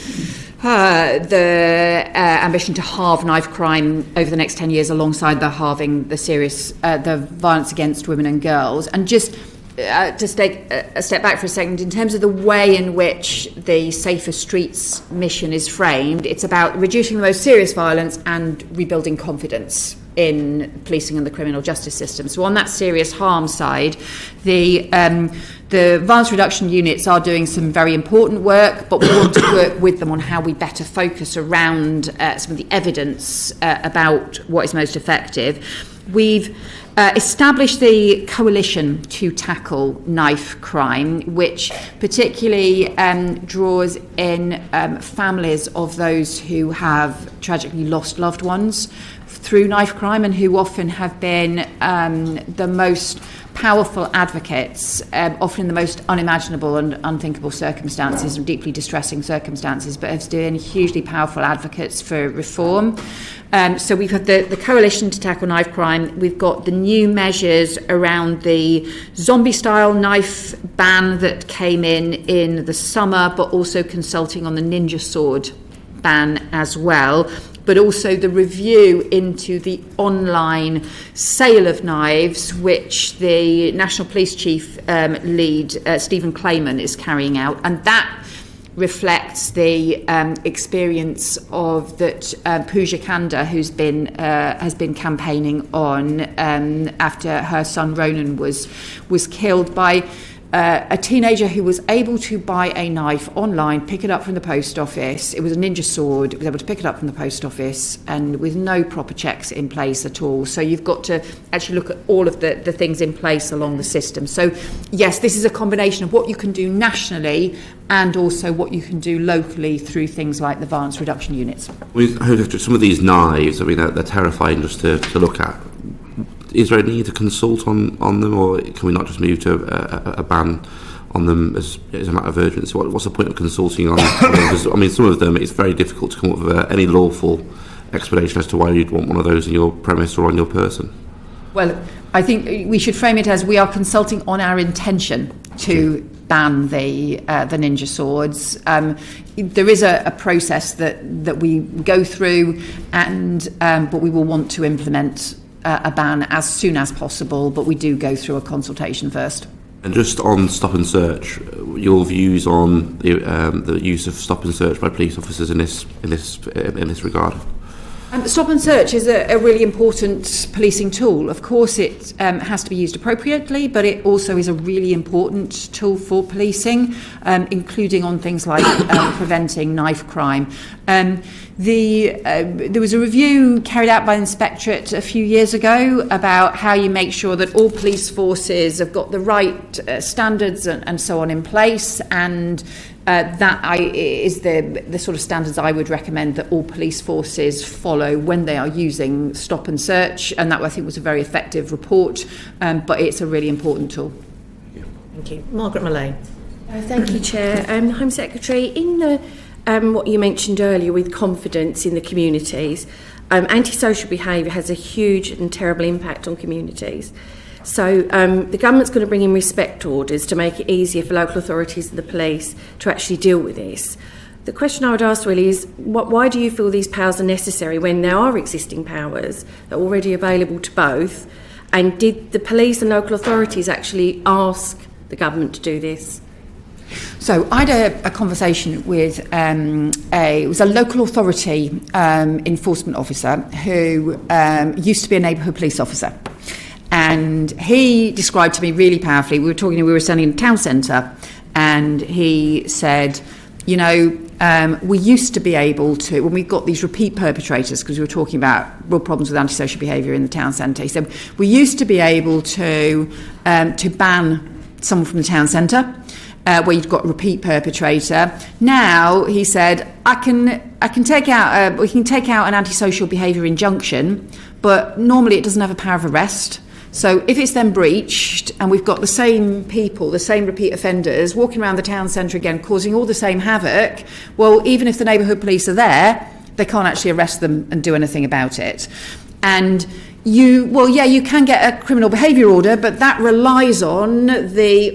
ambition to halve knife crime over the next 10 years alongside the halving the violence against women and girls. And just to take a step back for a second, in terms of the way in which the Safer Streets mission is framed, it's about reducing the most serious violence and rebuilding confidence in policing and the criminal justice system. So on that serious harm side, the violence reduction units are doing some very important work, but we want to work with them on how we better focus around some of the evidence about what is most effective. We've established the Coalition to Tackle Knife Crime, which particularly draws in families of those who have tragically lost loved ones through knife crime and who often have been the most powerful advocates, often in the most unimaginable and unthinkable circumstances and deeply distressing circumstances, but have been hugely powerful advocates for reform. So we've had the Coalition to Tackle Knife Crime. We've got the new measures around the zombie-style knife ban that came in the summer, but also consulting on the ninja sword ban as well. But also the review into the online sale of knives, which the National Police Chief lead, Stephen Clayman, is carrying out. And that reflects the experience of that Pooja Kanda, who's been has been campaigning on after her son Ronan was killed by a teenager who was able to buy a knife online, pick it up from the post office. It was a ninja sword. It was able to pick it up from the post office and with no proper checks in place at all. So you've got to actually look at all of the things in place along the system. So yes, this is a combination of what you can do nationally and also what you can do locally through things like the violence reduction units. Some of these knives, I mean, they're terrifying just to look at. Is there a need to consult on them, or can we not just move to a ban on them as a matter of urgency? What's the point of consulting on them? Because, I mean, some of them, it's very difficult to come up with any lawful explanation as to why you'd want one of those in your premise or on your person. Well, I think we should frame it as we are consulting on our intention to ban the ninja swords. There is a process that we go through, and but we will want to implement a ban as soon as possible, but we do go through a consultation first. And just on stop and search, your views on the use of stop and search by police officers in this regard? Stop and search is a really important policing tool. Of course, it has to be used appropriately, but it also is a really important tool for policing, including on things like preventing knife crime. There was a review carried out by the Inspectorate a few years ago about how you make sure that all police forces have got the right standards and so on in place, and that is the sort of standards I would recommend that all police forces follow when they are using stop and search, and that I think was a very effective report, but it's a really important tool. Thank you. Margaret Mullane. Thank you, Chair. Home Secretary, in the what you mentioned earlier with confidence in the communities, antisocial behaviour has a huge and terrible impact on communities. So the government's going to bring in respect orders to make it easier for local authorities and the police to actually deal with this. The question I would ask really is, why do you feel these powers are necessary when there are existing powers that are already available to both? And did the police and local authorities actually ask the government to do this? So I had a conversation with it was a local authority enforcement officer who used to be a neighbourhood police officer. And he described to me really powerfully, we were standing in a town centre, and he said, you know, we used to be able to, when we got these repeat perpetrators, because we were talking about real problems with antisocial behaviour in the town centre, he said, we used to be able to ban someone from the town centre, where you've got a repeat perpetrator. Now, he said, we can take out an antisocial behaviour injunction, but normally it doesn't have a power of arrest. So if it's then breached and we've got the same people, the same repeat offenders walking around the town centre again, causing all the same havoc, well, even if the neighbourhood police are there, they can't actually arrest them and do anything about it. And you can get a criminal behaviour order, but that relies on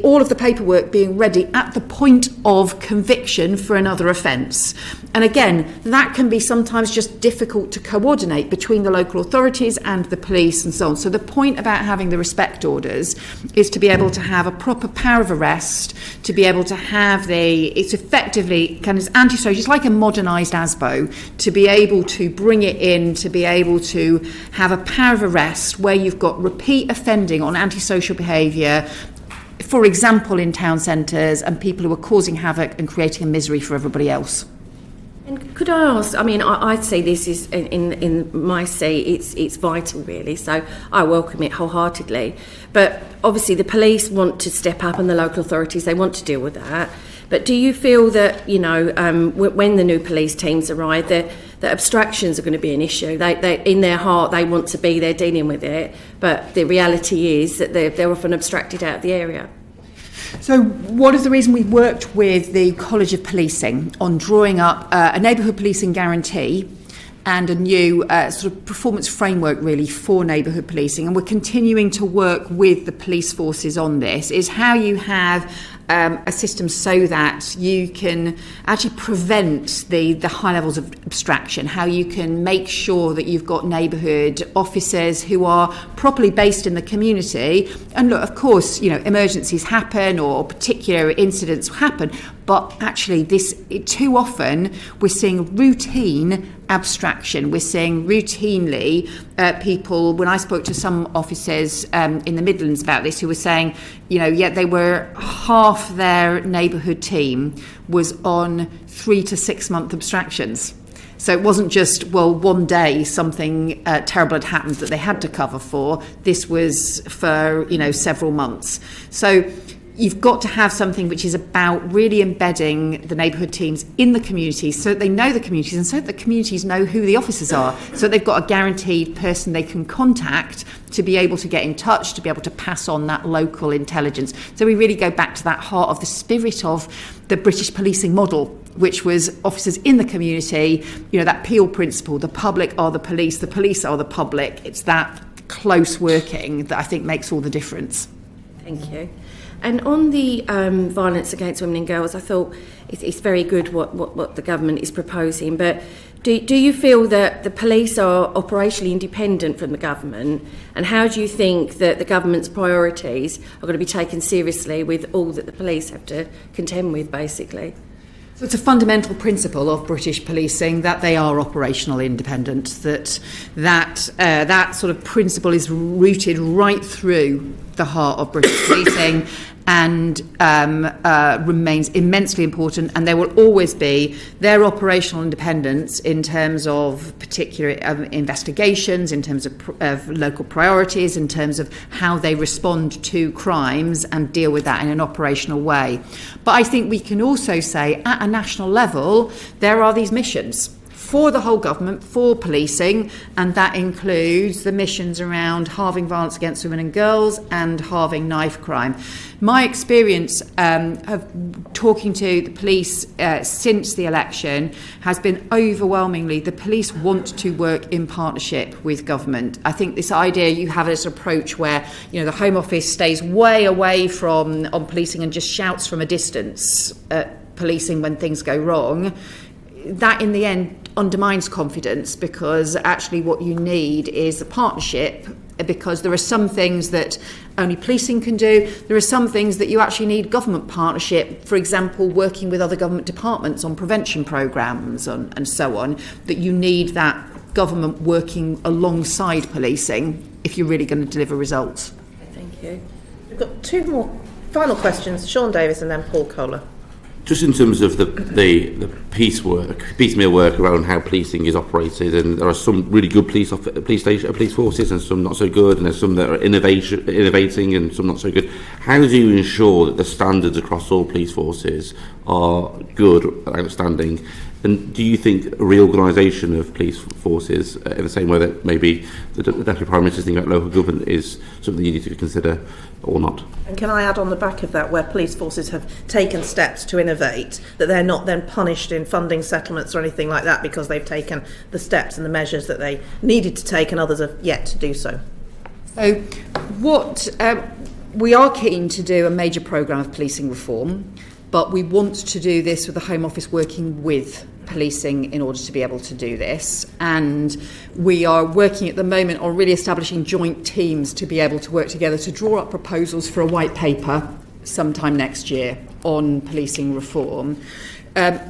all of the paperwork being ready at the point of conviction for another offence. And again, that can be sometimes just difficult to coordinate between the local authorities and the police and so on. So the point about having the respect orders is to be able to have a proper power of arrest, to be able to have it's effectively kind of antisocial, it's like a modernised ASBO, to be able to bring it in, to be able to have a power of arrest where you've got repeat offending on antisocial behaviour, for example in town centres, and people who are causing havoc and creating a misery for everybody else. And could I ask, I mean, I see this is in my seat, it's vital really, so I welcome it wholeheartedly. But obviously the police want to step up and the local authorities, they want to deal with that. But do you feel that, you know, when the new police teams arrive, that abstractions are going to be an issue? They in their heart, they want to be there dealing with it, but the reality is that they're often abstracted out of the area. So one of the reasons we worked with the College of Policing on drawing up a neighbourhood policing guarantee and a new sort of performance framework really for neighbourhood policing, and we're continuing to work with the police forces on this, is how you have a system so that you can actually prevent the high levels of abstraction, how you can make sure that you've got neighbourhood officers who are properly based in the community. And look, of course, you know, emergencies happen or particular incidents happen, but actually too often we're seeing routine abstraction. We're seeing routinely people, when I spoke to some officers in the Midlands about this, who were saying, you know, they were half their neighbourhood team was on 3 to 6 month abstractions. So it wasn't just, well, one day something terrible had happened that they had to cover for. This was for, you know, several months. So you've got to have something which is about really embedding the neighbourhood teams in the communities so that they know the communities and so that the communities know who the officers are, so that they've got a guaranteed person they can contact to be able to get in touch, to be able to pass on that local intelligence. So we really go back to that heart of the spirit of the British policing model, which was officers in the community, you know, that Peel principle, the public are the police are the public. It's that close working that I think makes all the difference. Thank you. And on the violence against women and girls, I thought it's very good what the government is proposing, but do you feel that the police are operationally independent from the government, and how do you think that the government's priorities are going to be taken seriously with all that the police have to contend with, basically? So it's a fundamental principle of British policing that they are operational independent, that sort of principle is rooted right through the heart of British policing and remains immensely important, and there will always be their operational independence in terms of particular investigations, in terms of local priorities, in terms of how they respond to crimes and deal with that in an operational way. But I think we can also say at a national level there are these missions for the whole government, for policing, and that includes the missions around halving violence against women and girls and halving knife crime. My experience of talking to the police since the election has been overwhelmingly the police want to work in partnership with government. I think this idea you have this approach where, you know, the Home Office stays way away from on policing and just shouts from a distance at policing when things go wrong, that in the end undermines confidence, because actually what you need is a partnership, because there are some things that only policing can do. There are some things that you actually need government partnership, for example, working with other government departments on prevention programmes and so on, that you need that government working alongside policing if you're really going to deliver results. Thank you. We've got two more final questions, Sean Davis and then Paul Kohler. Just in terms of the piecemeal work around how policing is operated, and there are some really good police forces and some not so good, and there's some that are innovating and some not so good. How do you ensure that the standards across all police forces are good and outstanding? And do you think a reorganisation of police forces, in the same way that maybe the Deputy Prime Minister is thinking about local government, is something you need to consider or not? And can I add on the back of that, where police forces have taken steps to innovate, that they're not then punished in funding settlements or anything like that because they've taken the steps and the measures that they needed to take and others have yet to do so? So what we are keen to do a major programme of policing reform, but we want to do this with the Home Office working with policing in order to be able to do this. And we are working at the moment on really establishing joint teams to be able to work together to draw up proposals for a white paper sometime next year on policing reform.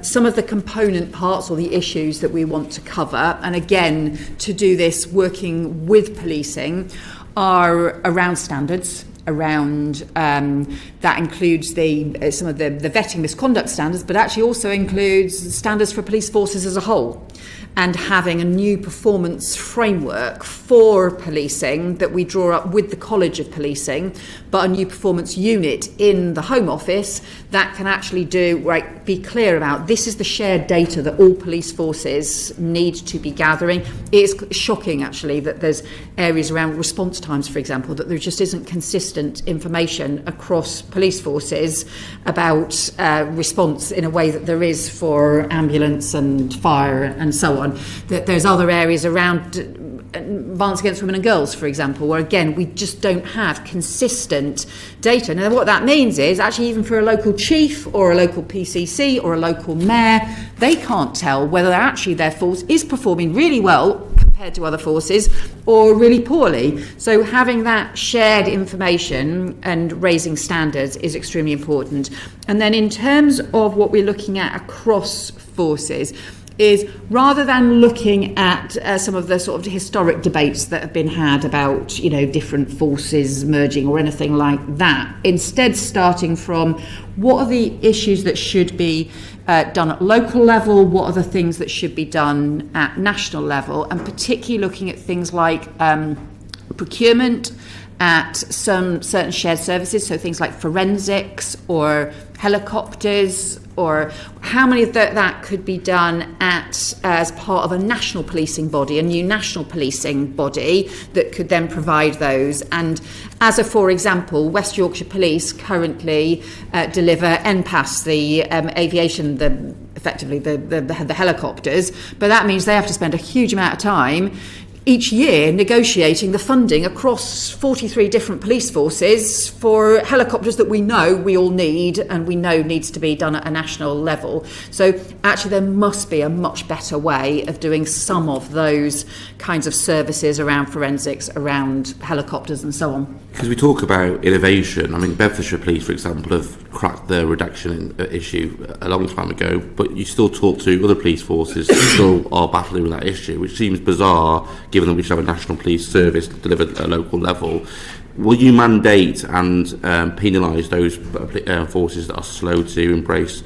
Some of the component parts or the issues that we want to cover, and again, to do this working with policing, are around standards, around that includes some of the vetting misconduct standards, but actually also includes standards for police forces as a whole, and having a new performance framework for policing that we draw up with the College of Policing, but a new performance unit in the Home Office that can actually be clear about this is the shared data that all police forces need to be gathering. It's shocking actually that there's areas around response times, for example, that there just isn't consistent information across police forces about response in a way that there is for ambulance and fire and so on. That there's other areas around violence against women and girls, for example, where again we just don't have consistent data. Now what that means is actually even for a local chief or a local PCC or a local mayor, they can't tell whether actually their force is performing really well compared to other forces or really poorly. So having that shared information and raising standards is extremely important. And then in terms of what we're looking at across forces, is rather than looking at some of the sort of historic debates that have been had about, different forces merging or anything like that, instead starting from what are the issues that should be done at local level, what are the things that should be done at national level, and particularly looking at things like procurement at some certain shared services, so things like forensics or helicopters, or how many of that could be done as part of a national policing body, a new national policing body that could then provide those. And for example, West Yorkshire Police currently deliver NPAS, the aviation, effectively the helicopters, but that means they have to spend a huge amount of time each year negotiating the funding across 43 different police forces for helicopters that we know we all need and we know needs to be done at a national level. So actually there must be a much better way of doing some of those kinds of services around forensics, around helicopters and so on. Because we talk about innovation, I mean, Bedfordshire Police, for example, have cracked the reduction issue a long time ago, but you still talk to other police forces that still are battling with that issue, which seems bizarre given that we should have a national police service delivered at a local level. Will you mandate and penalise those forces that are slow to embrace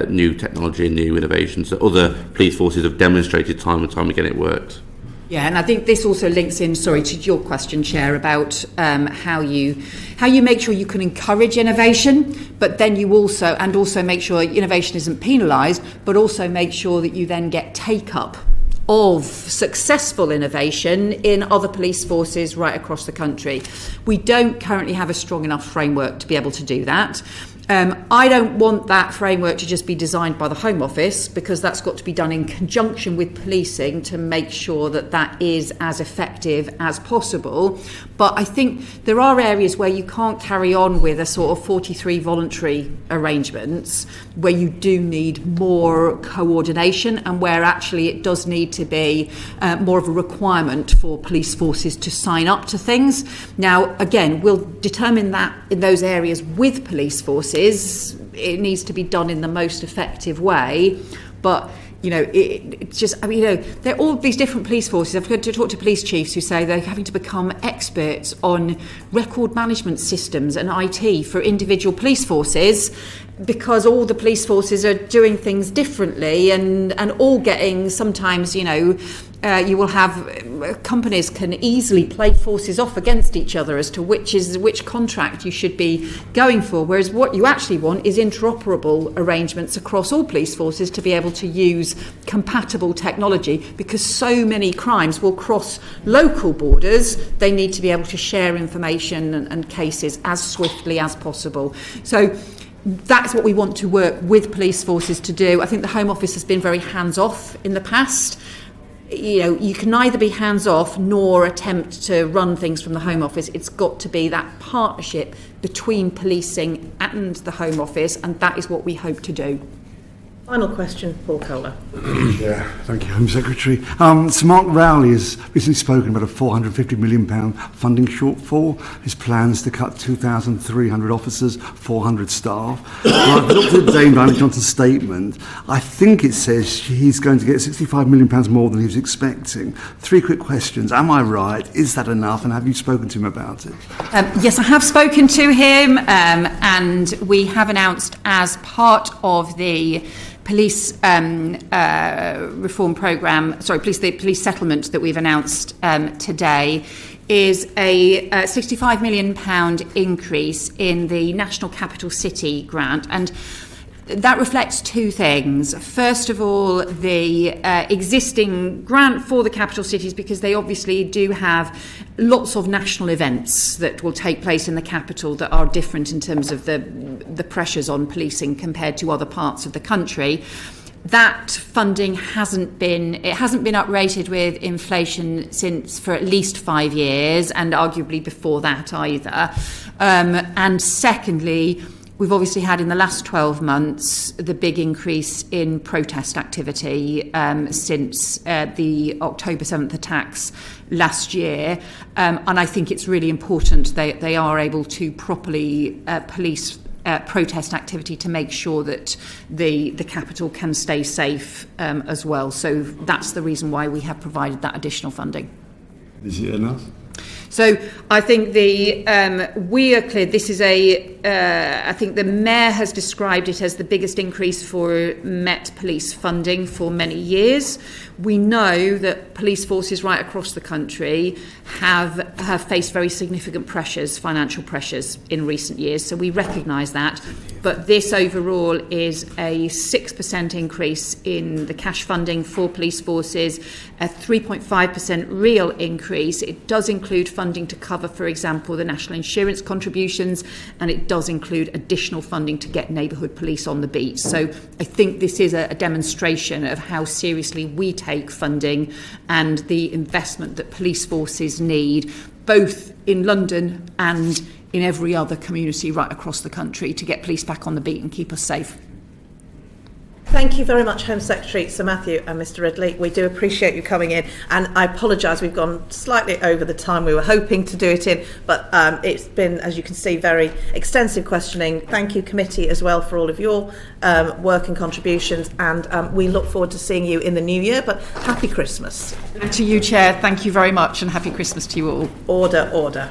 new technology and new innovations that other police forces have demonstrated time and time again it works? Yeah, and I think this also links in, to your question, Chair, about how you make sure you can encourage innovation, but then you also make sure innovation isn't penalised, but also make sure that you then get take-up of successful innovation in other police forces right across the country. We don't currently have a strong enough framework to be able to do that. I don't want that framework to just be designed by the Home Office, because that's got to be done in conjunction with policing to make sure that that is as effective as possible. But I think there are areas where you can't carry on with a sort of 43 voluntary arrangements, where you do need more coordination and where actually it does need to be more of a requirement for police forces to sign up to things. Now, again, we'll determine that in those areas with police forces. It needs to be done in the most effective way, but it's just, there are all these different police forces. I've had to talk to police chiefs who say they're having to become experts on record management systems and IT for individual police forces, because all the police forces are doing things differently and all getting sometimes, you will have companies can easily play forces off against each other as to which contract you should be going for, whereas what you actually want is interoperable arrangements across all police forces to be able to use compatible technology, because so many crimes will cross local borders. They need to be able to share information and cases as swiftly as possible. So that's what we want to work with police forces to do. I think the Home Office has been very hands-off in the past. You know, you can neither be hands-off nor attempt to run things from the Home Office. It's got to be that partnership between policing and the Home Office, and that is what we hope to do. Final question, Paul Kohler. Yeah, thank you, Home Secretary. Sir Mark Rowley has recently spoken about a £450 million funding shortfall. His plans to cut 2,300 officers, 400 staff. Well, I've looked at Dame Diana Johnson's statement. I think it says he's going to get £65 million more than he was expecting. 3 quick questions. Am I right? Is that enough? And have you spoken to him about it? Yes, I have spoken to him, and we have announced as part of the police reform programme, the police settlement that we've announced today, is a £65 million increase in the National Capital City grant. And that reflects 2 things. First of all, the existing grant for the capital cities, because they obviously do have lots of national events that will take place in the capital that are different in terms of the pressures on policing compared to other parts of the country. That funding hasn't been uprated with inflation for at least 5 years, and arguably before that either. And secondly, we've obviously had in the last 12 months the big increase in protest activity since the October 7th attacks last year. And I think it's really important they are able to properly police protest activity to make sure that the capital can stay safe as well. So that's the reason why we have provided that additional funding. Is it enough? So I think we are clear. This is I think the Mayor has described it as the biggest increase for Met Police funding for many years. We know that police forces right across the country have faced very significant pressures, financial pressures in recent years. So we recognise that. But this overall is a 6% increase in the cash funding for police forces, a 3.5% real increase. It does include funding to cover, for example, the national insurance contributions, and it does include additional funding to get neighbourhood police on the beat. So I think this is a demonstration of how seriously we take funding and the investment that police forces need, both in London and in every other community right across the country, to get police back on the beat and keep us safe. Thank you very much, Home Secretary Sir Matthew and Mr Ridley. We do appreciate you coming in, and I apologise we've gone slightly over the time we were hoping to do it in, but it's been, as you can see, very extensive questioning. Thank you, committee, as well, for all of your work and contributions, and we look forward to seeing you in the new year, but happy Christmas. And to you, Chair, thank you very much, and happy Christmas to you all. Order, order.